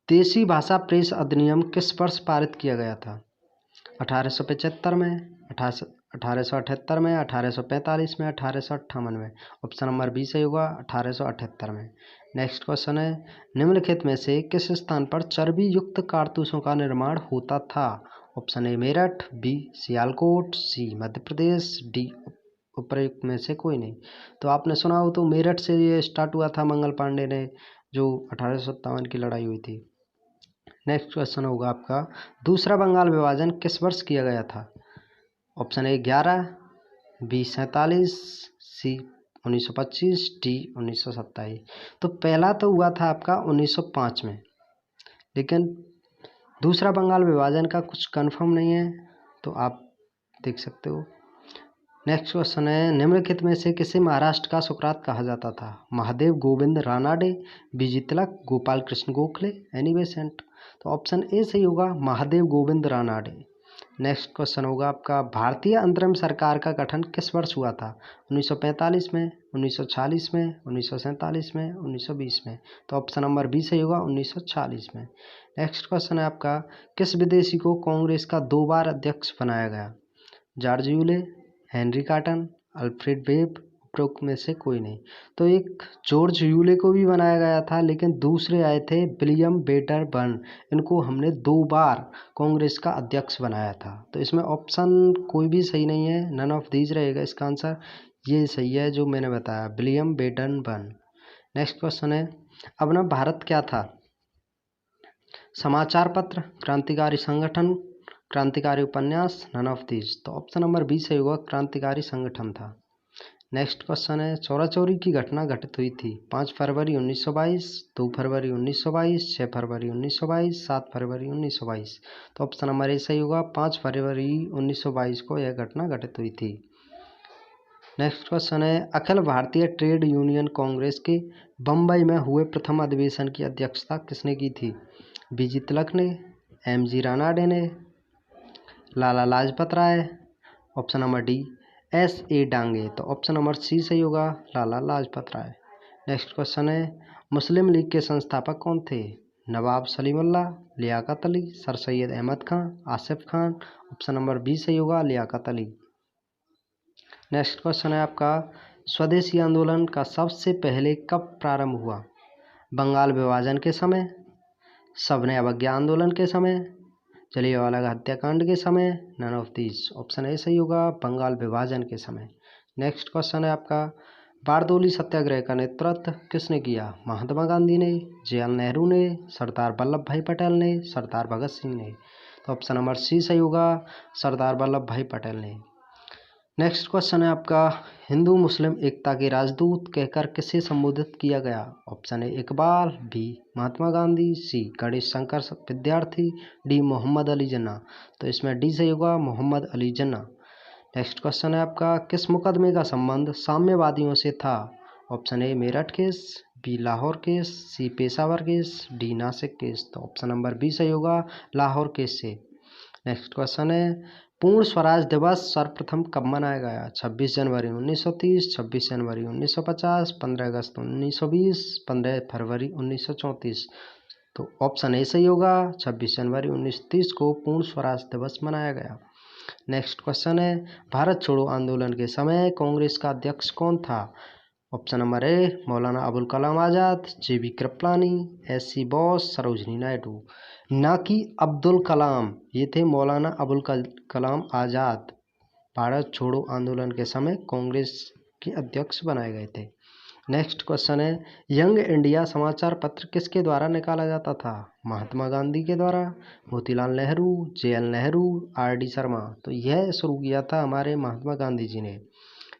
देसी भाषा प्रेस अधिनियम किस वर्ष पारित किया गया था? 1875 में, 1878 में, 1845 में, 1858 में। ऑप्शन नंबर बी सही होगा, 1878 में। नेक्स्ट क्वेश्चन है, निम्नलिखित में से किस स्थान पर चर्बी युक्त कारतूसों का निर्माण होता था? Option A Meerut, B Sialkot, C Madhya Pradesh, D उपयुक्त में से कोई नहीं। तो आपने सुना हो तो मेरठ से ये स्टार्ट हुआ था, मंगल पांडे ने, जो 1857 की लड़ाई हुई थी। नेक्स्ट क्वेश्चन होगा आपका, दूसरा बंगाल विभाजन किस वर्ष किया गया था? Option A 11, B 47, C 1925, D 1927। तो पहला तो हुआ था आपका 1905 में, लेकिन दूसरा बंगाल विभाजन का कुछ कंफर्म नहीं है, तो आप देख सकते हो। नेक्स्ट क्वेश्चन है, निम्नलिखित में से किसे महाराष्ट्र का सुकरात कहा जाता था? महादेव गोविंद रानाडे, बीजी तिलक, गोपाल कृष्ण गोखले, एनी बेसेंट। तो ऑप्शन ए सही होगा, महादेव गोविंद रानाडे। नेक्स्ट क्वेश्चन होगा आपका, भारतीय अंतरिम सरकार का गठन किस वर्ष हुआ था? 1945 में, 1946 में, 1947 में, 1920 में। तो ऑप्शन नंबर बी सही होगा, 1946 में। नेक्स्ट क्वेश्चन है आपका, किस विदेशी को कांग्रेस का 2 बार अध्यक्ष बनाया गया? George Yule, Henry cotton, Alfred web, उपरोक्त में से कोई नहीं। तो एक जॉर्ज यूले को भी बनाया गया था, लेकिन दूसरे आए थे विलियम बेटर बर्न, इनको हमने 2 बार कांग्रेस का अध्यक्ष बनाया था। तो इसमें ऑप्शन कोई भी सही नहीं है, नन ऑफ दीज रहेगा इसका आंसर। ये सही है जो मैंने बताया, विलियम बेटन बर्न। नेक्स्ट क्वेश्चन है, अब ना भारत क्या था? समाचार पत्र, क्रांतिकारी संगठन, क्रांतिकारी उपन्यास, नन ऑफ दीज। तो ऑप्शन नंबर बी सही होगा, क्रांतिकारी संगठन था। नेक्स्ट क्वेश्चन है, चौरा चौरी की घटना घटित हुई थी 5 फरवरी 1922, 2 फरवरी 1922, 6 फरवरी 1922, 7 फरवरी 1922। तो ऑप्शन नंबर ए सही होगा, 5 फरवरी 1922 को यह घटना घटित हुई थी। नेक्स्ट क्वेश्चन है, अखिल भारतीय ट्रेड यूनियन कांग्रेस के बम्बई में हुए प्रथम अधिवेशन की अध्यक्षता किसने की थी? बीजी तिलक ने, एम.जी. रानाडे ने, Lala Lajpat Rai, option number D S.A. Dange. तो ऑप्शन नंबर सी सही होगा, लाला लाजपत राय। नेक्स्ट क्वेश्चन है, मुस्लिम लीग के संस्थापक कौन थे? Nawab Salimullah, Liaquat Ali, sir Syed Ahmed Khan, Asif Khan. Option number B सही होगा, लियाकत अली। नेक्स्ट क्वेश्चन है आपका, स्वदेशी आंदोलन का सबसे पहले कब प्रारंभ हुआ? बंगाल विभाजन के समय, सबने अवज्ञा आंदोलन के समय, जलियांवाला हत्याकांड के समय, none of these. Option A सही होगा, बंगाल विभाजन के समय। नेक्स्ट क्वेश्चन है आपका, बारदोली सत्याग्रह का नेतृत्व किसने किया? महात्मा गांधी ने, जवाहरलाल नेहरू ने, सरदार वल्लभ भाई पटेल ने, सरदार भगत सिंह ने। तो ऑप्शन नंबर सी सही होगा, सरदार वल्लभ भाई पटेल ने। नेक्स्ट क्वेश्चन है आपका, हिंदू मुस्लिम एकता के राजदूत कहकर किसे संबोधित किया गया? ऑप्शन ए इकबाल, बी महात्मा गांधी, सी गणेश शंकर विद्यार्थी, डी मोहम्मद अली जिन्ना। तो इसमें डी सही होगा, मोहम्मद अली जिन्ना। नेक्स्ट क्वेश्चन है आपका, किस मुकदमे का संबंध साम्यवादियों से था? Option A Meerut case, B Lahore case, C Peshawar case, D Nashik case. तो ऑप्शन नंबर बी सही होगा, लाहौर केस से। नेक्स्ट क्वेश्चन है, पूर्ण स्वराज दिवस सर्वप्रथम कब मनाया गया? 26 जनवरी 1930, 26 जनवरी 1950, 15 अगस्त 1920, 15 फरवरी 1934। तो ऑप्शन ए सही होगा, 26 जनवरी 1930 को पूर्ण स्वराज दिवस मनाया गया। नेक्स्ट क्वेश्चन है, भारत छोड़ो आंदोलन के समय कांग्रेस का अध्यक्ष कौन था? ऑप्शन नंबर ए मौलाना अबुल कलाम आज़ाद, जे.बी. कृपलानी, एस.सी. बोस, सरोजिनी नायडू। ना कि अब्दुल कलाम, ये थे मौलाना अबुल कलाम आज़ाद। भारत छोड़ो आंदोलन के समय कांग्रेस के अध्यक्ष बनाए गए थे। नेक्स्ट क्वेश्चन है, यंग इंडिया समाचार पत्र किसके द्वारा निकाला जाता था? महात्मा गांधी के द्वारा, मोतीलाल नेहरू, जे.एल. नेहरू, आर.डी. शर्मा। तो यह शुरू किया था हमारे महात्मा गांधी जी ने।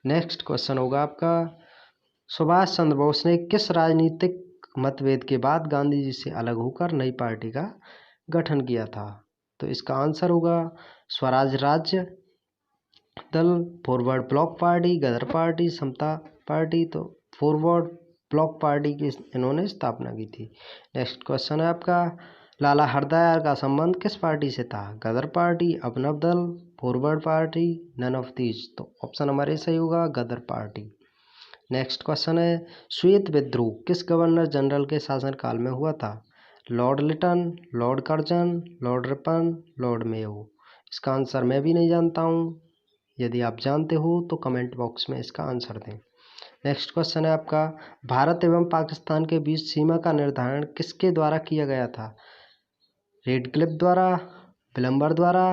नेक्स्ट क्वेश्चन होगा आपका, सुभाष चंद्र बोस ने किस राजनीतिक मतभेद के बाद गांधी जी से अलग होकर नई पार्टी का गठन किया था? तो इसका आंसर होगा स्वराज राज्य दल, फॉरवर्ड ब्लॉक पार्टी, गदर पार्टी, समता पार्टी। तो फॉरवर्ड ब्लॉक पार्टी की इन्होंने स्थापना की थी। नेक्स्ट क्वेश्चन है आपका, लाला हरदयाल का संबंध किस पार्टी से था? गदर party, Apna Dal, forward party, none of these. तो ऑप्शन नंबर ए सही होगा, गदर पार्टी। नेक्स्ट क्वेश्चन है, श्वेत विद्रोह किस गवर्नर जनरल के शासनकाल में हुआ था? Lord Lytton, Lord Curzon, Lord Ripon, Lord Mayo. इसका आंसर मैं भी नहीं जानता हूँ, यदि आप जानते हो तो कमेंट बॉक्स में इसका आंसर दें। नेक्स्ट क्वेश्चन है आपका, भारत एवं पाकिस्तान के बीच सीमा का निर्धारण किसके द्वारा किया गया था? रेडक्लिफ द्वारा, विलंबर द्वारा,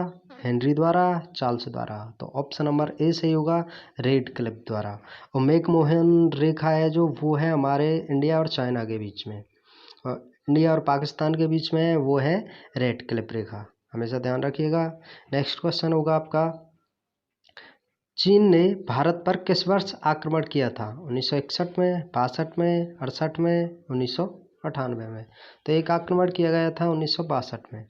हेनरी द्वारा, चार्ल्स द्वारा। तो ऑप्शन नंबर ए सही होगा, रेडक्लिफ द्वारा। और मैकमोहन रेखा है जो, वो है हमारे इंडिया और चाइना के बीच में, और इंडिया और पाकिस्तान के बीच में है वो है रेडक्लिफ रेखा, हमेशा ध्यान रखिएगा। नेक्स्ट क्वेश्चन होगा आपका, चीन ने भारत पर किस वर्ष आक्रमण किया था? 1961 में, 62 में, 68 में, 1998 में। तो एक आक्रमण किया गया था 1962 में।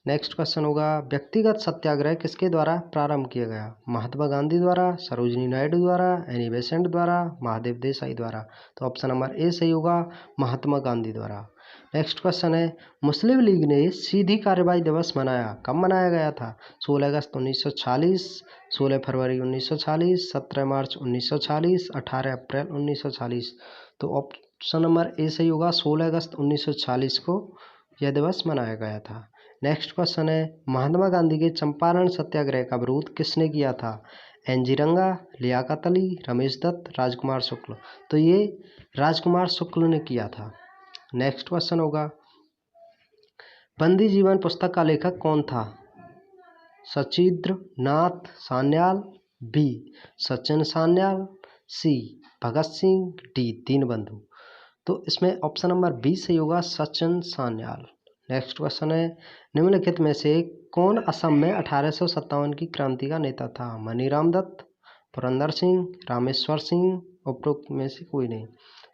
नेक्स्ट क्वेश्चन होगा, व्यक्तिगत सत्याग्रह किसके द्वारा प्रारंभ किया गया? महात्मा गांधी द्वारा, सरोजिनी नायडू द्वारा, एनी बेसेंट द्वारा, महादेव देसाई द्वारा। तो ऑप्शन नंबर ए सही होगा, महात्मा गांधी द्वारा। नेक्स्ट क्वेश्चन है, मुस्लिम लीग ने सीधी कार्रवाई दिवस मनाया, कब मनाया गया था? 16 अगस्त 1946, 16 फरवरी 1946, 17 मार्च 1946, 18 अप्रैल 1946। तो ऑप्शन नंबर ए सही होगा, 16 अगस्त 1946 को यह दिवस मनाया गया था। नेक्स्ट क्वेश्चन है, महात्मा गांधी के चंपारण सत्याग्रह का विरोध किसने किया था? एन.जी. रंगा, लियाकत अली, रमेश दत्त, राजकुमार शुक्ल। तो ये राजकुमार शुक्ल ने किया था। नेक्स्ट क्वेश्चन होगा, बंदी जीवन पुस्तक का लेखक कौन था? सचिद्र नाथ सान्याल, बी सचिन सान्याल, सी भगत सिंह, डी दीनबंधु। तो इसमें ऑप्शन नंबर बी सही होगा, सचिन सान्याल। नेक्स्ट क्वेश्चन है, निम्नलिखित में से कौन असम में 1857 की क्रांति का नेता था? मनीराम दत्त, पुरंदर सिंह, रामेश्वर सिंह, उपरोक्त में से कोई नहीं।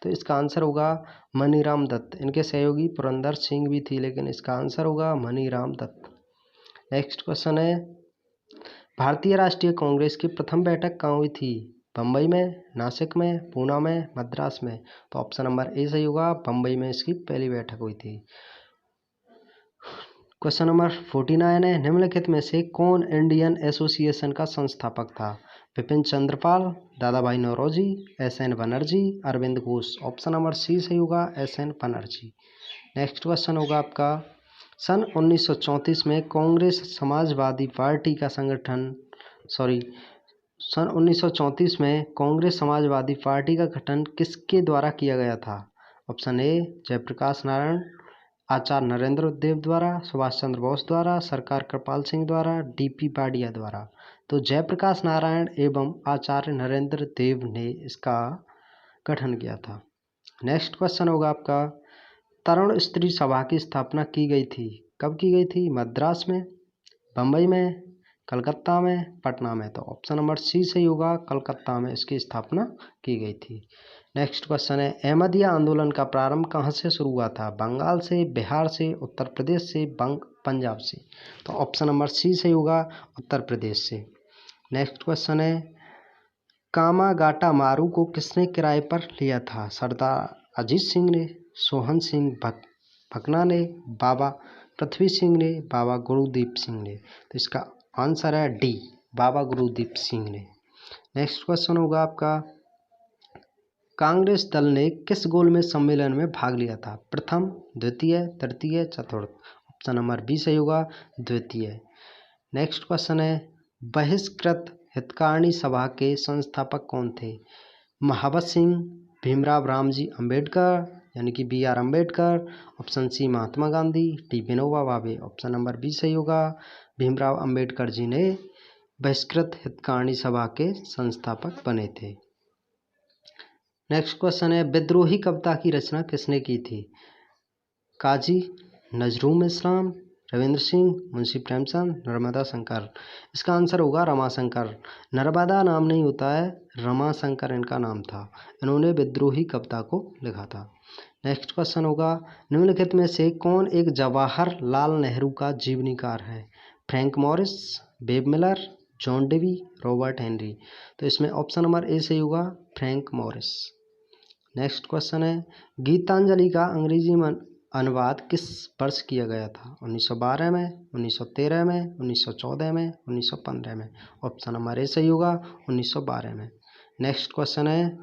तो इसका आंसर होगा मनीराम दत्त। इनके सहयोगी पुरंदर सिंह भी थी, लेकिन इसका आंसर होगा मनीराम दत्त। नेक्स्ट क्वेश्चन है, भारतीय राष्ट्रीय कांग्रेस की प्रथम बैठक कहाँ हुई थी? बम्बई में, नासिक में, पूना में, मद्रास में। तो ऑप्शन नंबर ए सही होगा, बम्बई में इसकी पहली बैठक हुई थी। क्वेश्चन नंबर 49 है, निम्नलिखित में से कौन इंडियन एसोसिएशन का संस्थापक था? Vipin Chandrapal, Dadabhai Naoroji, S N. Banerjee, Aurobindo Ghosh. Option number C सही होगा, एस.एन. बनर्जी। नेक्स्ट क्वेश्चन होगा आपका, सन 1934 में कांग्रेस समाजवादी पार्टी का सन 1934 में कांग्रेस समाजवादी पार्टी का गठन किसके द्वारा किया गया था? ऑप्शन ए जयप्रकाश नारायण, आचार्य नरेंद्र देव द्वारा, सुभाष चंद्र बोस द्वारा, सरकार कृपाल सिंह द्वारा, डी.पी. वाडिया द्वारा। तो जयप्रकाश नारायण एवं आचार्य नरेंद्र देव ने इसका गठन किया था। नेक्स्ट क्वेश्चन होगा आपका, तरुण स्त्री सभा की स्थापना की गई थी, कब की गई थी? मद्रास में, बम्बई में, कलकत्ता में, पटना में। तो ऑप्शन नंबर सी सही होगा, कलकत्ता में इसकी स्थापना की गई थी। नेक्स्ट क्वेश्चन है, अहमदिया आंदोलन का प्रारंभ कहाँ से शुरू हुआ था? बंगाल से, बिहार से, उत्तर प्रदेश से, पंजाब से। तो ऑप्शन नंबर सी सही होगा, उत्तर प्रदेश से। नेक्स्ट क्वेश्चन है कामागाटा मारू को किसने किराए पर लिया था? सरदार अजीत सिंह ने, सोहन सिंह भकना ने, बाबा पृथ्वी सिंह ने, बाबा गुरुदीप सिंह ने। तो इसका आंसर है डी, बाबा गुरुदीप सिंह ने। नेक्स्ट क्वेश्चन होगा आपका कांग्रेस दल ने किस गोलमेज सम्मेलन में भाग लिया था? प्रथम, द्वितीय, तृतीय, चतुर्थ। ऑप्शन नंबर बी सही होगा, द्वितीय। नेक्स्ट क्वेश्चन है बहिष्कृत हितकारिणी सभा के संस्थापक कौन थे? महावत सिंह, भीमराव रामजी अंबेडकर यानी कि B R Ambedkar, option C Mahatma Gandhi, D Vinoba Bhave. Option number B सही होगा, भीमराव अंबेडकर जी ने बहिष्कृत हितकारिणी सभा के संस्थापक बने थे। नेक्स्ट क्वेश्चन है विद्रोही कविता की रचना किसने की थी? काजी नजरुल इस्लाम, रविंद्र सिंह, मुंशी प्रेमचंद, नर्मदा शंकर। इसका आंसर होगा रमाशंकर। नर्मदा नाम नहीं होता है, रमाशंकर इनका नाम था। इन्होंने विद्रोही कविता को लिखा था। नेक्स्ट क्वेश्चन होगा निम्नलिखित में से कौन एक जवाहरलाल नेहरू का जीवनीकार है? Frank Moraes, Webb Miller, John Dewey, Robert Henry. तो इसमें ऑप्शन नंबर ए सही होगा, फ्रैंक मॉरिस। नेक्स्ट क्वेश्चन है गीतांजलि का अंग्रेजी अनुवाद किस वर्ष किया गया था? 1912 में, 1913 में, 1914 में, 1915 में। ऑप्शन नंबर ए सही होगा, 1912 में। नेक्स्ट क्वेश्चन है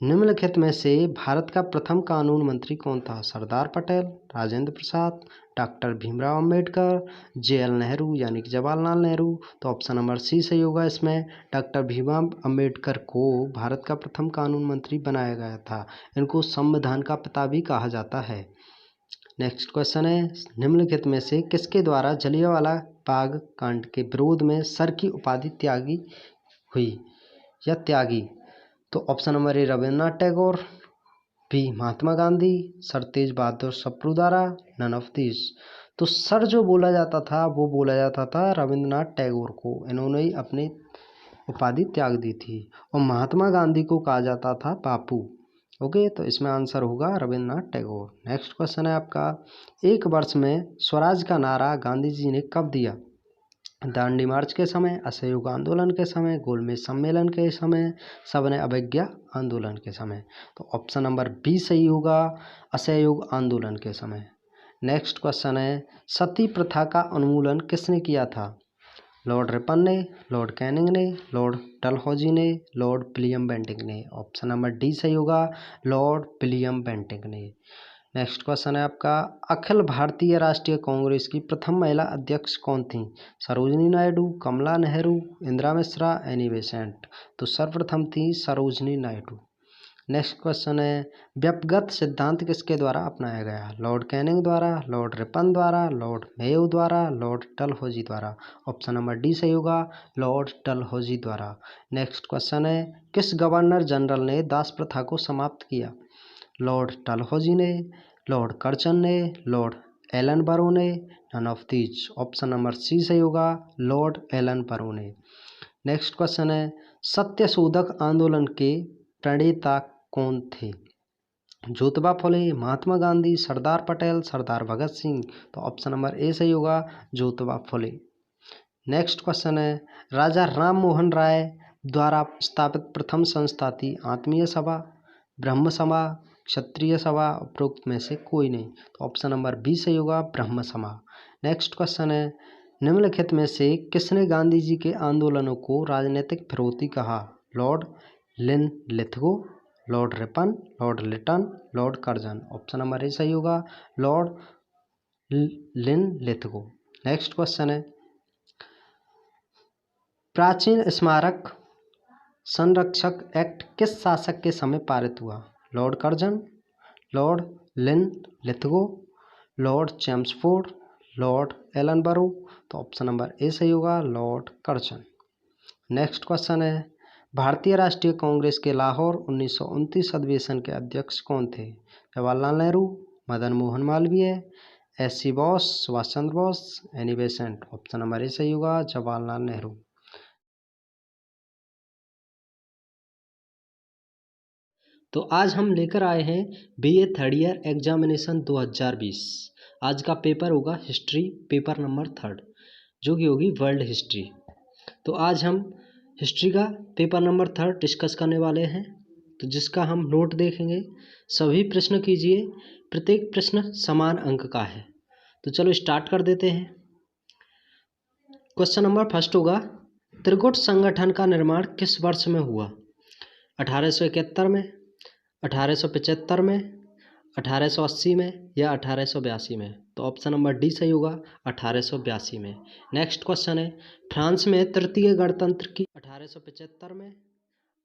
निम्नलिखित में से भारत का प्रथम कानून मंत्री कौन था? सरदार पटेल, राजेंद्र प्रसाद, डॉक्टर भीमराव अंबेडकर, जे.एल. नेहरू यानी कि जवाहरलाल नेहरू। तो ऑप्शन नंबर सी सही होगा, इसमें डॉक्टर भीमराव अंबेडकर को भारत का प्रथम कानून मंत्री बनाया गया था। इनको संविधान का पिता भी कहा जाता है। नेक्स्ट क्वेश्चन है निम्नलिखित में से किसके द्वारा जलियांवाला बाग कांड के विरोध में सर की उपाधि त्यागी हुई या त्यागी? तो option number A Rabindranath Tagore, B Mahatma Gandhi, sir Tej Bahadur Sapru द्वारा, नन ऑफ दिस। तो सर जो बोला जाता था वो बोला जाता था रविन्द्रनाथ टैगोर को, इन्होंने ही अपनी उपाधि त्याग दी थी। और महात्मा गांधी को कहा जाता था बापू। ओके, तो इसमें आंसर होगा रविन्द्रनाथ टैगोर। नेक्स्ट क्वेश्चन है आपका एक वर्ष में स्वराज का नारा गांधी जी ने कब दिया? दांडी मार्च के समय, असहयोग आंदोलन के समय, गोलमेज सम्मेलन के समय, सविनय अवज्ञा आंदोलन के समय। तो ऑप्शन नंबर बी सही होगा, असहयोग आंदोलन के समय। नेक्स्ट क्वेश्चन है सती प्रथा का उन्मूलन किसने किया था? लॉर्ड रिपन ने, लॉर्ड कैनिंग ने, लॉर्ड डलहौजी ने, लॉर्ड विलियम बेंटिंक ने। ऑप्शन नंबर डी सही होगा, लॉर्ड विलियम बेंटिंक ने। नेक्स्ट क्वेश्चन है आपका अखिल भारतीय राष्ट्रीय कांग्रेस की प्रथम महिला अध्यक्ष कौन थी? सरोजनी नायडू, कमला नेहरू, इंदिरा मिश्रा, एनी बेसेंट। तो सर्वप्रथम थी सरोजनी नायडू। नेक्स्ट क्वेश्चन है व्यक्तिगत सिद्धांत किसके द्वारा अपनाया गया? लॉर्ड कैनिंग द्वारा, लॉर्ड रिपन द्वारा, लॉर्ड मेयो द्वारा, लॉर्ड डलहौजी द्वारा। ऑप्शन नंबर डी सही होगा, लॉर्ड डलहौजी द्वारा। नेक्स्ट क्वेश्चन है किस गवर्नर जनरल ने दास प्रथा को समाप्त किया? लॉर्ड डलहौजी ने, लॉर्ड कर्जन ने, लॉर्ड एलन बरो ने, none of these. Option number C सही होगा, लॉर्ड एलन बरो ने। नेक्स्ट क्वेश्चन है सत्यशोधक आंदोलन के प्रणेता कौन थे? ज्योतिबा फुले, महात्मा गांधी, सरदार पटेल, सरदार भगत सिंह। तो ऑप्शन नंबर ए सही होगा, ज्योतिबा फुले। नेक्स्ट क्वेश्चन है राजा राम मोहन राय द्वारा स्थापित प्रथम संस्था थी आत्मीय सभा, ब्रह्म सभा, क्षत्रिय सभा, उपरोक्त में से कोई नहीं। तो ऑप्शन नंबर बी सही होगा, ब्रह्म सभा। नेक्स्ट क्वेश्चन है निम्नलिखित में से किसने गांधी जी के आंदोलनों को राजनीतिक फिरौती कहा? Lord Linlithgow, Lord Ripon, Lord Lytton, Lord Curzon. Option number A सही होगा, लॉर्ड लिनलिथगो। नेक्स्ट क्वेश्चन है प्राचीन स्मारक संरक्षक एक्ट किस शासक के समय पारित हुआ? Lord Curzon, Lord Linlithgow, Lord Chelmsford, Lord Ellenborough. तो ऑप्शन नंबर ए सही होगा, लॉर्ड कर्जन। नेक्स्ट क्वेश्चन है भारतीय राष्ट्रीय कांग्रेस के लाहौर 1929 अधिवेशन के अध्यक्ष कौन थे? Jawaharlal Nehru, Madan Mohan Malviya, SC. Bose, Subhash Chandra Bose, Annie Besant. Option number A सही होगा, जवाहरलाल नेहरू। तो आज हम लेकर आए हैं बीए थर्ड ईयर एग्जामिनेशन 2020। आज का पेपर होगा हिस्ट्री, पेपर नंबर 3, जो कि होगी वर्ल्ड हिस्ट्री। तो आज हम हिस्ट्री का पेपर नंबर 3 डिस्कस करने वाले हैं, तो जिसका हम नोट देखेंगे। सभी प्रश्न कीजिए, प्रत्येक प्रश्न समान अंक का है। तो चलो स्टार्ट कर देते हैं। क्वेश्चन नंबर फर्स्ट होगा, त्रिगुट संगठन का निर्माण किस वर्ष में हुआ? 1871 में, 1875 में, 1880 में या 1882 में? तो ऑप्शन नंबर डी सही होगा, 1882 में। नेक्स्ट क्वेश्चन है, फ्रांस में तृतीय गणतंत्र की 1875 में,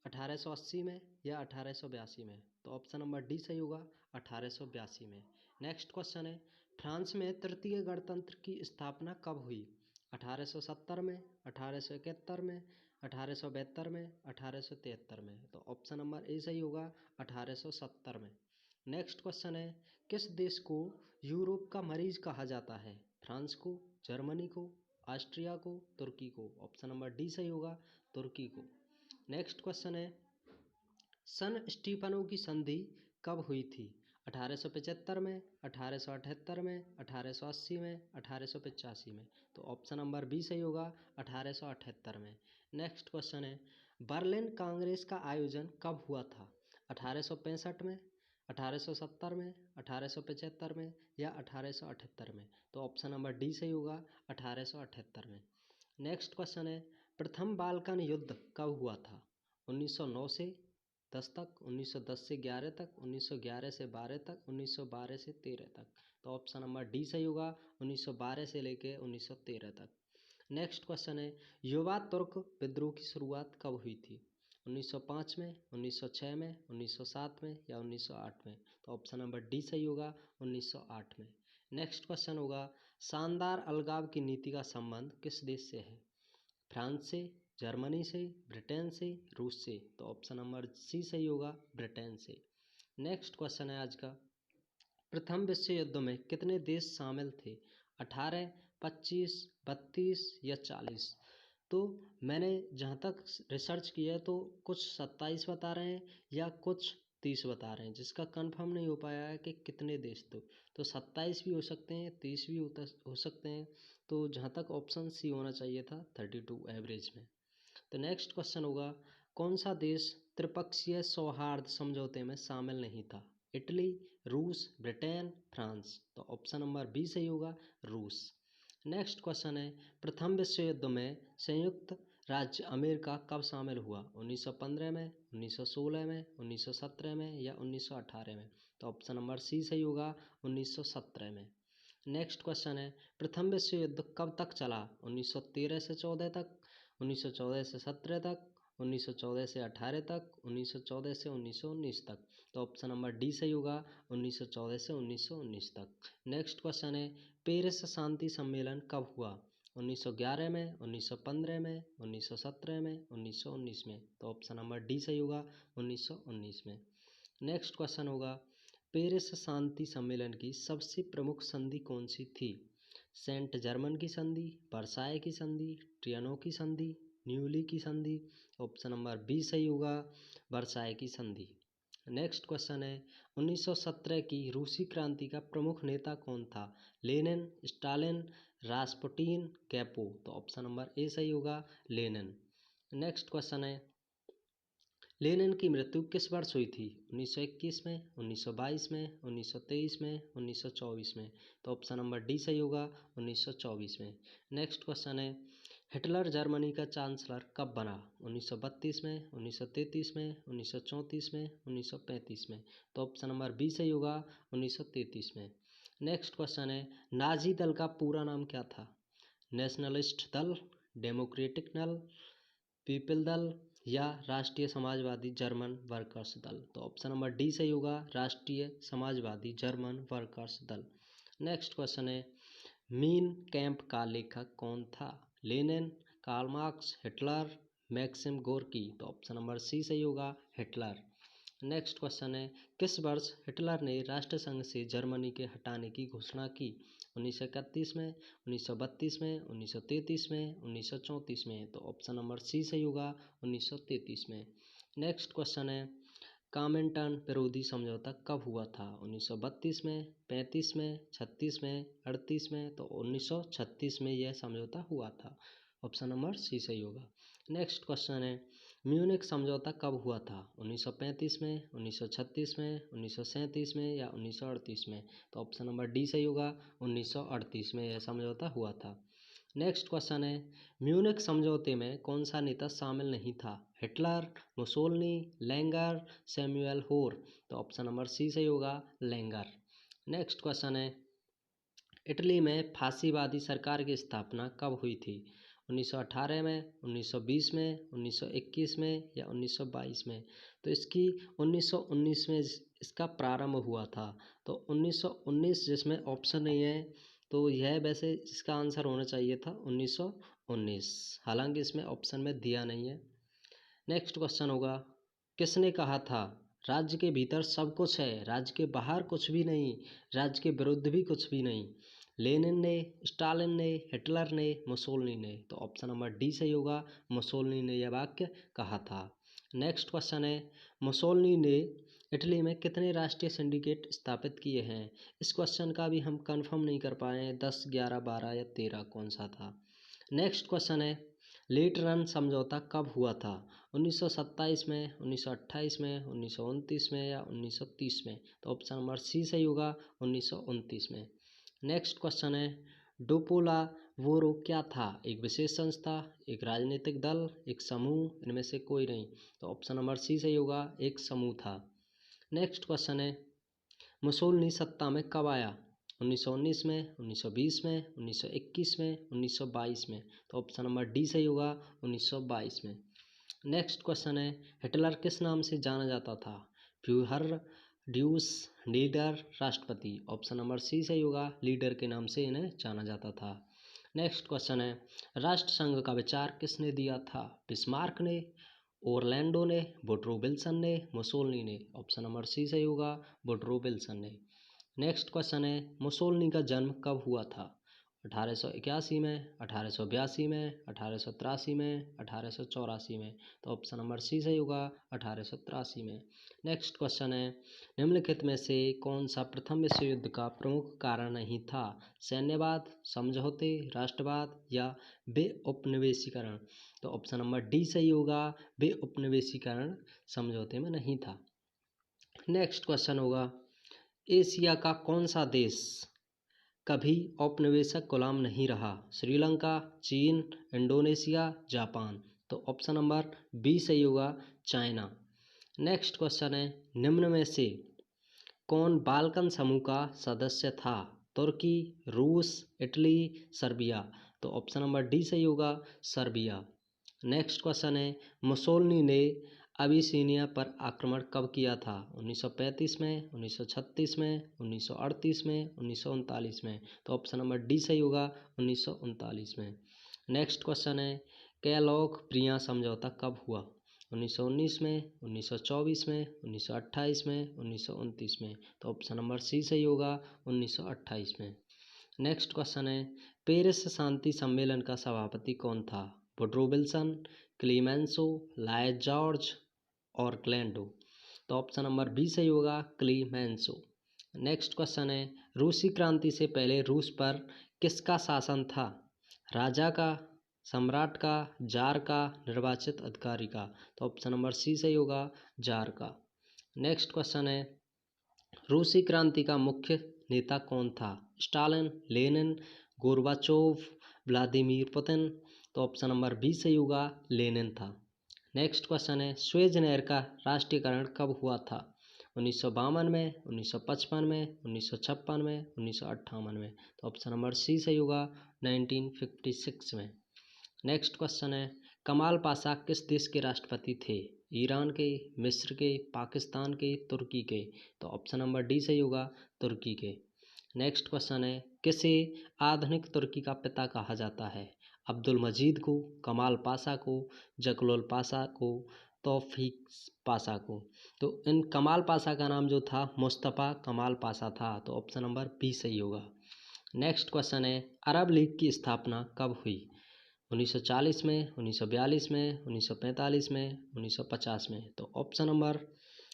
1880 में या 1882 में? तो ऑप्शन नंबर डी सही होगा, 1882 में। नेक्स्ट क्वेश्चन है, फ्रांस में तृतीय गणतंत्र की स्थापना कब हुई? 1870 में, 1871 में, 1872 में, 1873 में? तो ऑप्शन नंबर ए सही होगा, 1870 में। नेक्स्ट क्वेश्चन है, किस देश को यूरोप का मरीज कहा जाता है? फ्रांस को, जर्मनी को, ऑस्ट्रिया को, तुर्की को? ऑप्शन नंबर डी सही होगा, तुर्की को। नेक्स्ट क्वेश्चन है, सन स्टीफनो की संधि कब हुई थी? 1875 में, 1878 में, 1880 में, 1885 में? तो ऑप्शन नंबर बी सही होगा, 1878 में। नेक्स्ट क्वेश्चन है, बर्लिन कांग्रेस का आयोजन कब हुआ था? 1865 में, 1870 में, 1875 में या 1878 में? तो ऑप्शन नंबर डी सही होगा, 1878 में। नेक्स्ट क्वेश्चन है, प्रथम बाल्कन युद्ध कब हुआ था? 1909 से 10 तक, 1910 से 11 तक, 1911 से 12 तक, 1912 से 13 तक? तो ऑप्शन नंबर डी सही होगा, 1912 से लेके 1913 तक। नेक्स्ट क्वेश्चन है, युवा तुर्क विद्रोह की शुरुआत कब हुई थी? 1905 में, 1906 में, 1907 में या 1908 में? तो ऑप्शन नंबर डी सही होगा, 1908 में। नेक्स्ट क्वेश्चन होगा, शानदार अलगाव की नीति का संबंध किस देश से है? फ्रांस से, जर्मनी से, ब्रिटेन से, रूस से? तो ऑप्शन नंबर सी सही होगा, ब्रिटेन से। नेक्स्ट क्वेश्चन है आज का, प्रथम विश्व युद्ध में कितने देश शामिल थे? 18, 25, 32 या 40? तो मैंने जहाँ तक रिसर्च किया है तो कुछ 27 बता रहे हैं या कुछ 30 बता रहे हैं, जिसका कंफर्म नहीं हो पाया है कि कितने देश थे। तो 27 भी हो सकते हैं, 30 भी हो सकते हैं। तो जहाँ तक ऑप्शन सी होना चाहिए था, 32 एवरेज में। तो नेक्स्ट क्वेश्चन होगा, कौन सा देश त्रिपक्षीय सौहार्द समझौते में शामिल नहीं था? इटली, रूस, ब्रिटेन, फ्रांस? तो ऑप्शन नंबर बी सही होगा, रूस। नेक्स्ट क्वेश्चन है, प्रथम विश्व युद्ध में संयुक्त राज्य अमेरिका कब शामिल हुआ? 1915 में, 1916 में, 1917 में या 1918 में? तो ऑप्शन नंबर सी सही होगा, 1917 में। नेक्स्ट क्वेश्चन है, प्रथम विश्व युद्ध कब तक चला? 1913 से 14 तक, 1914 से 17 तक, 1914 से 18 तक, 1914 से 1919 तक? तो ऑप्शन नंबर डी सही होगा, 1914 से 1919 तक। नेक्स्ट क्वेश्चन है, पेरिस शांति सम्मेलन कब हुआ? 1911 में, 1915 में, 1917 में, 1919 में? तो ऑप्शन नंबर डी सही होगा, 1919 में। नेक्स्ट क्वेश्चन होगा, पेरिस शांति सम्मेलन की सबसे प्रमुख संधि कौन सी थी? सेंट जर्मन की संधि, वर्साय की संधि, ट्रियानो की संधि, न्यूली की संधि? ऑप्शन नंबर बी सही होगा, वर्साय की संधि। नेक्स्ट क्वेश्चन है, 1917 की रूसी क्रांति का प्रमुख नेता कौन था? Lenin, Stalin, Rasputin, capo? तो ऑप्शन नंबर ए सही होगा, लेनिन। नेक्स्ट क्वेश्चन है, लेनिन की मृत्यु किस वर्ष हुई थी? 1921 में, 1922 में, 1923 में, 1924 में? तो ऑप्शन नंबर डी सही होगा, 1924 में। नेक्स्ट क्वेश्चन है, हिटलर जर्मनी का चांसलर कब बना? 1932 में, 1933 में, 1934 में, 1935 में? तो ऑप्शन नंबर बी सही होगा, 1933 में। नेक्स्ट क्वेश्चन है, नाजी दल का पूरा नाम क्या था? नेशनलिस्ट दल, डेमोक्रेटिक दल, पीपल दल या राष्ट्रीय समाजवादी जर्मन वर्कर्स दल? तो ऑप्शन नंबर डी सही होगा, राष्ट्रीय समाजवादी जर्मन वर्कर्स दल। नेक्स्ट क्वेश्चन है, मीन कैंप का लेखक कौन था? Lenin, Karl Marx, Hitler, Maxim Gorky? तो ऑप्शन नंबर सी सही होगा, हिटलर। नेक्स्ट क्वेश्चन है, किस वर्ष हिटलर ने राष्ट्रसंघ से जर्मनी के हटाने की घोषणा की? 1931 में, 1932 में, 1933 में, 1934 में? तो ऑप्शन नंबर सी सही होगा, 1933 में। नेक्स्ट क्वेश्चन है, कॉमिंटर्न विरोधी समझौता कब हुआ था? 1932 में, 35 में, 36 में, 38 में? तो 1936 में यह समझौता हुआ था। ऑप्शन नंबर सी सही होगा। नेक्स्ट क्वेश्चन है, म्यूनिख समझौता कब हुआ था? 1935 में, 1936 में, 1937 में या 1938 में? तो ऑप्शन नंबर डी सही होगा, 1938 में यह समझौता हुआ था। नेक्स्ट क्वेश्चन है, म्यूनिख समझौते में कौन सा नेता शामिल नहीं था? हिटलर, मुसोलिनी, लैंगर, सैमुअल होर? तो ऑप्शन नंबर सी सही होगा, लैंगर। नेक्स्ट क्वेश्चन है, इटली में फांसीवादी सरकार की स्थापना कब हुई थी? 1918 में, 1920 में, 1921 में या 1922 में? तो इसकी 1919 में इसका प्रारंभ हुआ था। तो 1919 जिसमें ऑप्शन नहीं है, तो यह वैसे इसका आंसर होना चाहिए था 1919, हालांकि इसमें ऑप्शन में दिया नहीं है। नेक्स्ट क्वेश्चन होगा, किसने कहा था राज्य के भीतर सब कुछ है, राज्य के बाहर कुछ भी नहीं, राज्य के विरुद्ध भी कुछ भी नहीं? लेनिन ने, स्टालिन ने, हिटलर ने, मुसोलिनी ने? तो ऑप्शन नंबर डी सही होगा, मुसोलिनी ने यह वाक्य कहा था। नेक्स्ट क्वेश्चन है, मुसोलिनी ने इटली में कितने राष्ट्रीय सिंडिकेट स्थापित किए हैं? इस क्वेश्चन का भी हम कंफर्म नहीं कर पाए हैं, 10, 11, 12 या 13 कौन सा था। नेक्स्ट क्वेश्चन है, लेट रन समझौता कब हुआ था? 1927 में, 1928 में, 1929 में या 1930 में? तो ऑप्शन नंबर सी सही होगा, 1929 में। नेक्स्ट क्वेश्चन है, डोपोला वोरो क्या था? एक विशेष संस्था, एक राजनीतिक दल, एक समूह, इनमें से कोई नहीं? तो ऑप्शन नंबर सी सही होगा, एक समूह था। नेक्स्ट क्वेश्चन है, मुसोलिनी सत्ता में कब आया? 1919 में, 1920 में, 1921 में, 1922 में? तो ऑप्शन नंबर डी सही होगा, 1922 में। नेक्स्ट क्वेश्चन है, हिटलर किस नाम से जाना जाता था? फ्यूहर, ड्यूस, लीडर, राष्ट्रपति? ऑप्शन नंबर सी सही होगा, लीडर के नाम से इन्हें जाना जाता था। नेक्स्ट क्वेश्चन है, राष्ट्रसंघ का विचार किसने दिया था? बिस्मार्क ने, ओरलैंडो ने, वुडरो विल्सन ने, मुसोलिनी ने? ऑप्शन नंबर सी सही होगा, वुडरो विल्सन ने। नेक्स्ट क्वेश्चन है, मुसोलिनी का जन्म कब हुआ था? 1881 में, 1882 में, 1883 में, 1884 में? तो ऑप्शन नंबर सी सही होगा, 1883 में। नेक्स्ट क्वेश्चन है, निम्नलिखित में से कौन सा प्रथम विश्व युद्ध का प्रमुख कारण नहीं था? सैन्यवाद, समझौते, राष्ट्रवाद या बे उपनिवेशीकरण? तो ऑप्शन नंबर डी सही होगा, बे उपनिवेशीकरण समझौते में नहीं था। नेक्स्ट क्वेश्चन होगा, एशिया का कौन सा देश कभी औपनिवेशिक गुलाम नहीं रहा? श्रीलंका, चीन, इंडोनेशिया, जापान? तो ऑप्शन नंबर बी सही होगा, चाइना। नेक्स्ट क्वेश्चन है, निम्न में से कौन बाल्कन समूह का सदस्य था? तुर्की, रूस, इटली, सर्बिया? तो ऑप्शन नंबर डी सही होगा, सर्बिया। नेक्स्ट क्वेश्चन है, मुसोलिनी ने अबिसिनिया पर आक्रमण कब किया था? 1935 में, 1936 में, 1938 में, 1939 में? तो ऑप्शन नंबर डी सही होगा, 1939 में। नेक्स्ट क्वेश्चन है, कैलोग प्रिया समझौता कब हुआ? 1919 में, 1924 में, 1928 में, 1929 में? तो ऑप्शन नंबर सी सही होगा, 1928 में। नेक्स्ट क्वेश्चन है, पेरिस शांति सम्मेलन का सभापति कौन था? वुडरो विल्सन, क्लीमेंसो, लॉयड जॉर्ज और ग्लैंडो? तो ऑप्शन नंबर बी सही होगा, क्लीमेंसो। नेक्स्ट क्वेश्चन है, रूसी क्रांति से पहले रूस पर किसका शासन था? राजा का, सम्राट का, जार का, निर्वाचित अधिकारी का? तो ऑप्शन नंबर सी सही होगा, जार का। नेक्स्ट क्वेश्चन है, रूसी क्रांति का मुख्य नेता कौन था? Stalin, Lenin, Gorbachev, Vladimir Putin? तो ऑप्शन नंबर बी सही होगा, लेनिन था। नेक्स्ट क्वेश्चन है, स्वेज नहर का राष्ट्रीयकरण कब हुआ था? 1952 में, 1955 में, 1956 में, 1958 में? तो ऑप्शन नंबर सी सही होगा, 1956 में। नेक्स्ट क्वेश्चन है, कमाल पाशा किस देश के राष्ट्रपति थे? ईरान के, मिस्र के, पाकिस्तान के, तुर्की के? तो ऑप्शन नंबर डी सही होगा, तुर्की के। नेक्स्ट क्वेश्चन है, किसे आधुनिक तुर्की का पिता कहा जाता है? अब्दुल मजीद को, कमाल पाशा को, जकलोल पाशा को, तौफीक पाशा को? तो इन कमाल पाशा का नाम जो था मुस्तफ़ा कमाल पाशा था। तो ऑप्शन नंबर बी सही होगा। नेक्स्ट क्वेश्चन है, अरब लीग की स्थापना कब हुई? 1940 में, 1942 में, 1945 में, 1950 में? तो ऑप्शन नंबर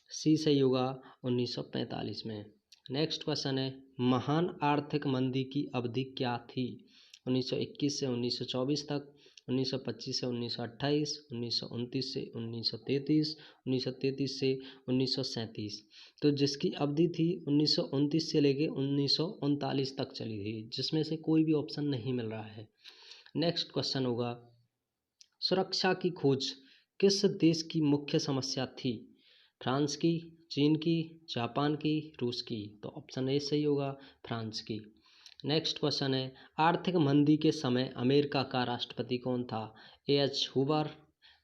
सी सही होगा, 1945 में। नेक्स्ट क्वेश्चन है, महान आर्थिक मंदी की अवधि क्या थी? 1921 से 1924 तक, 1925 से 1928, 1929 से 1933, 1933 से 1937। तो जिसकी अवधि थी 1929 से लेके 1939 तक चली थी, जिसमें से कोई भी ऑप्शन नहीं मिल रहा है। नेक्स्ट क्वेश्चन होगा, सुरक्षा की खोज किस देश की मुख्य समस्या थी? फ्रांस की, चीन की, जापान की, रूस की? तो ऑप्शन ए सही होगा, फ्रांस की। नेक्स्ट क्वेश्चन है, आर्थिक मंदी के समय अमेरिका का राष्ट्रपति कौन था? A H Hoover,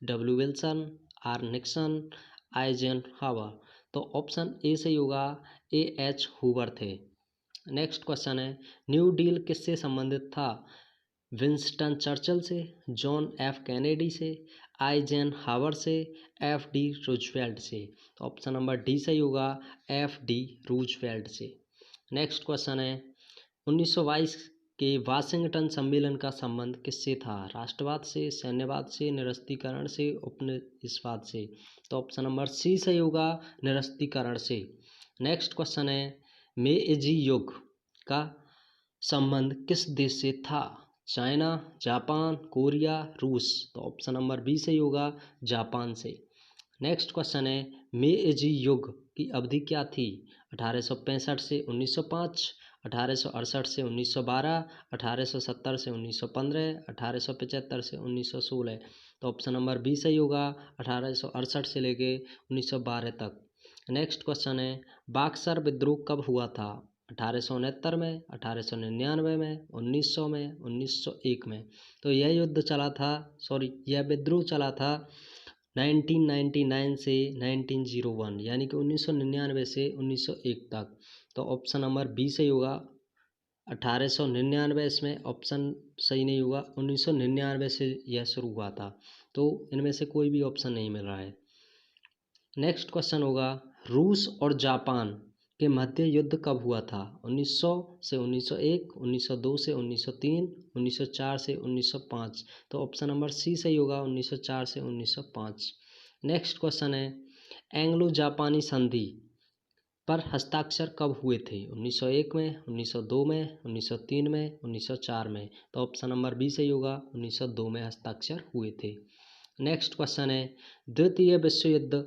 W Wilson, R Nixon, Eisenhower? तो ऑप्शन ए सही होगा, ए एच हूवर थे। नेक्स्ट क्वेश्चन है, न्यू डील किससे संबंधित था? विंस्टन चर्चिल से, जॉन एफ कैनेडी से, आइजनहावर से, एफ डी रूजवेल्ट से? तो ऑप्शन नंबर डी सही होगा, एफ डी रूजवेल्ट से। नेक्स्ट क्वेश्चन है, 1922 के वाशिंगटन सम्मेलन का संबंध किससे था? राष्ट्रवाद से, सैन्यवाद से, निरस्त्रीकरण से, उपनिवेशवाद से? तो ऑप्शन नंबर सी सही होगा, निरस्त्रीकरण से। नेक्स्ट क्वेश्चन है, मेइजी युग का संबंध किस देश से था? चाइना, जापान, कोरिया, रूस? तो ऑप्शन नंबर बी सही होगा, जापान से। नेक्स्ट क्वेश्चन है, मेइजी युग की अवधि क्या थी? 1865 से 1905, 1868 से 1912, 1870 से 1915, 1875 से 1916? तो ऑप्शन नंबर बी सही होगा, 1868 से लेके 1912 तक। नेक्स्ट क्वेश्चन है, बक्सर विद्रोह कब हुआ था? 1869 में, 1899 में, 1900 में, 1901 में? तो यह युद्ध चला था, यह विद्रोह चला था 1999 से 1901, यानी कि 1999 से 1901 तक। तो ऑप्शन नंबर बी सही होगा, 1899। इसमें ऑप्शन सही नहीं होगा, 1999 से यह शुरू हुआ था। तो इनमें से कोई भी ऑप्शन नहीं मिल रहा है। नेक्स्ट क्वेश्चन होगा, रूस और जापान के मध्य युद्ध कब हुआ था? 1900 से 1901, 1902 से 1903, 1904 से 1905? तो ऑप्शन नंबर सी सही होगा, 1904 से 1905। नेक्स्ट क्वेश्चन है, एंग्लो जापानी संधि पर हस्ताक्षर कब हुए थे? 1901 में, 1902 में, 1903 में, 1904 में? तो ऑप्शन नंबर बी सही होगा, 1902 में हस्ताक्षर हुए थे। नेक्स्ट क्वेश्चन है, द्वितीय विश्व युद्ध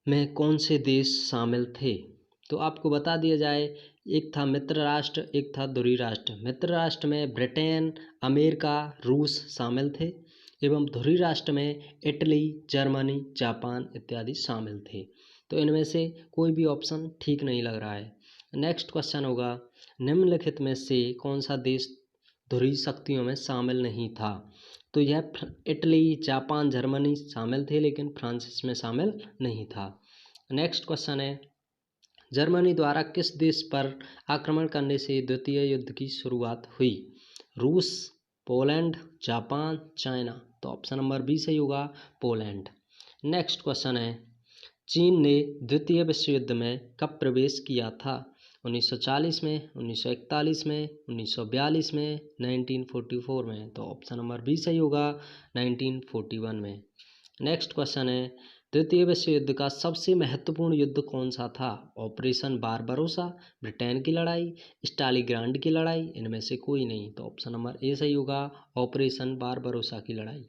में कौन से देश शामिल थे? तो आपको बता दिया जाए, एक था मित्र राष्ट्र, एक था ध्रुवीय राष्ट्र। मित्र राष्ट्र में ब्रिटेन, अमेरिका, रूस शामिल थे एवं ध्रुवीय राष्ट्र में इटली, जर्मनी, जापान इत्यादि शामिल थे। तो इनमें से कोई भी ऑप्शन ठीक नहीं लग रहा है। नेक्स्ट क्वेश्चन होगा, निम्नलिखित में से कौन सा देश ध्रुवीय शक्तियों में शामिल नहीं था? तो यह इटली, जापान, जर्मनी शामिल थे, लेकिन फ्रांस इसमें शामिल नहीं था। नेक्स्ट क्वेश्चन है, जर्मनी द्वारा किस देश पर आक्रमण करने से द्वितीय युद्ध की शुरुआत हुई? रूस, पोलैंड, जापान, चाइना? तो ऑप्शन नंबर बी सही होगा, पोलैंड। नेक्स्ट क्वेश्चन है, चीन ने द्वितीय विश्व युद्ध में कब प्रवेश किया था? 1940 में, 1941 में, 1942 में, 1944 में? तो ऑप्शन नंबर बी सही होगा, 1941 में। नेक्स्ट क्वेश्चन है, द्वितीय विश्व युद्ध का सबसे महत्वपूर्ण युद्ध कौन सा था? ऑपरेशन बारबरोसा, ब्रिटेन की लड़ाई, स्टालिग्राड की लड़ाई? इनमें से कोई नहीं। तो ऑप्शन नंबर ए सही होगा, ऑपरेशन बारबरोसा की लड़ाई।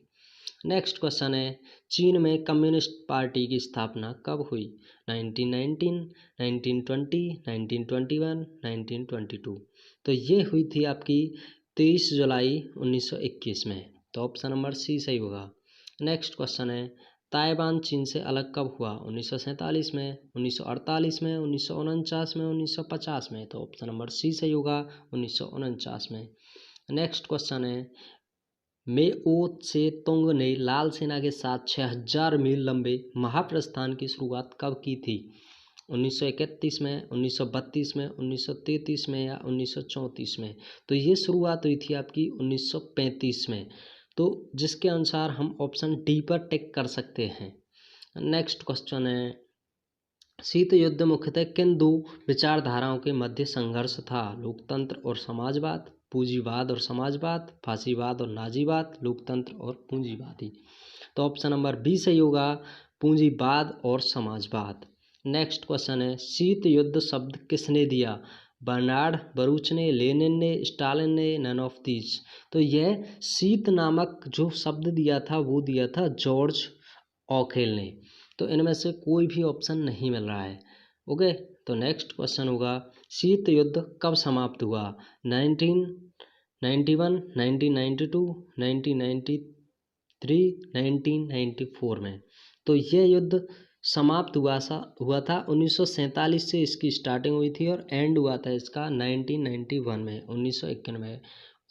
नेक्स्ट क्वेश्चन है, चीन में कम्युनिस्ट पार्टी की स्थापना कब हुई? 1919, 1920, 1921, 1922? तो ये हुई थी आपकी 23 जुलाई 1921 में। तो ऑप्शन नंबर सी सही होगा। नेक्स्ट क्वेश्चन है, ताइवान चीन से अलग कब हुआ? 1947 में, 1948 में, 1949 में, 1950 में? तो ऑप्शन नंबर सी सही होगा, 1949 में। नेक्स्ट क्वेश्चन है, मेओ त्से तुंग ने लाल सेना के साथ 6000 मील लंबे महाप्रस्थान की शुरुआत कब की थी? 1931 में, 1932 में, 1933 में या 1934 में? तो ये शुरुआत हुई थी आपकी 1935 में। तो जिसके अनुसार हम ऑप्शन डी पर टिक कर सकते हैं। नेक्स्ट क्वेश्चन है, शीत युद्ध मुख्यतः किन दो विचारधाराओं के मध्य संघर्ष था? लोकतंत्र और समाजवाद, पूंजीवाद और समाजवाद, फासीवाद और नाजीवाद, लोकतंत्र और पूंजीवादी? तो ऑप्शन नंबर बी सही होगा, पूंजीवाद और समाजवाद। नेक्स्ट क्वेश्चन है, शीत युद्ध शब्द किसने दिया? बर्नार्ड बरूच ने, लेनिन ने, स्टालिन ने, नन ऑफ दीज। तो यह शीत नामक जो शब्द दिया था वो दिया था जॉर्ज ऑखेल ने। तो इनमें से कोई भी ऑप्शन नहीं मिल रहा है। ओके, तो नेक्स्ट क्वेश्चन होगा शीत युद्ध कब समाप्त हुआ? 1991, 1992, 1993, 1994 में। तो यह युद्ध समाप्त हुआ था 1947 से इसकी स्टार्टिंग हुई थी और एंड हुआ था इसका 1991 में, 1991।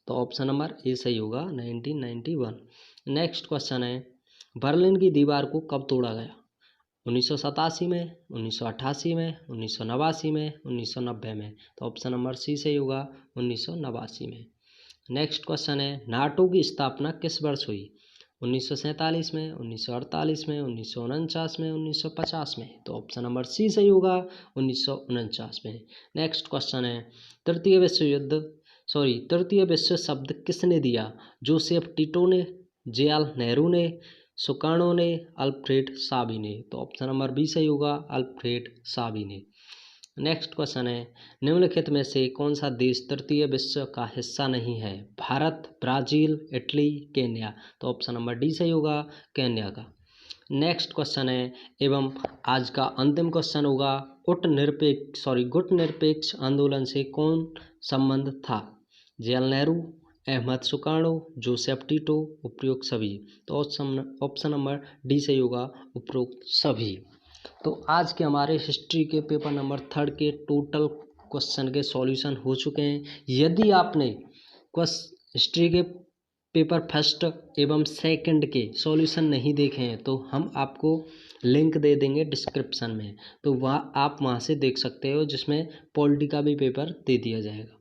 तो ऑप्शन नंबर ए सही होगा, 1991। नेक्स्ट क्वेश्चन है बर्लिन की दीवार को कब तोड़ा गया? 1987 में, 1988 में, 1989 में, 1990 में। तो ऑप्शन नंबर सी सही होगा, 1989 में। नेक्स्ट क्वेश्चन है नाटो की स्थापना किस वर्ष हुई? 1947 में, 1948 में, 1949 में, 1950 में। तो ऑप्शन नंबर सी सही होगा, 1949 में। नेक्स्ट क्वेश्चन है तृतीय विश्व शब्द किसने दिया? जोसेफ टिटो ने, जेआल नेहरू ने, सुकार्नो ने, अल्फ्रेड साबी ने। तो ऑप्शन नंबर बी सही होगा, अल्फ्रेड साबी ने। नेक्स्ट क्वेश्चन है निम्नलिखित में से कौन सा देश तृतीय विश्व का हिस्सा नहीं है? Bharat, Brazil, Italy, Kenya. तो ऑप्शन नंबर डी सही होगा, केन्या का। नेक्स्ट क्वेश्चन है एवं आज का अंतिम क्वेश्चन होगा गुट निरपेक्ष आंदोलन से कौन संबंध था? J L Nehru, Ahmed Sukarno, Joseph Tito, उपरोक्त सभी। तो ऑप्शन नंबर डी सही होगा, उपरोक्त सभी। तो आज के हमारे हिस्ट्री के पेपर नंबर 3 के टोटल क्वेश्चन के सॉल्यूशन हो चुके हैं। यदि आपने हिस्ट्री के पेपर फर्स्ट एवं सेकंड के सॉल्यूशन नहीं देखे हैं तो हम आपको लिंक दे देंगे डिस्क्रिप्शन में, तो आप वहाँ से देख सकते हो, जिसमें पॉलिटी का भी पेपर दे दिया जाएगा।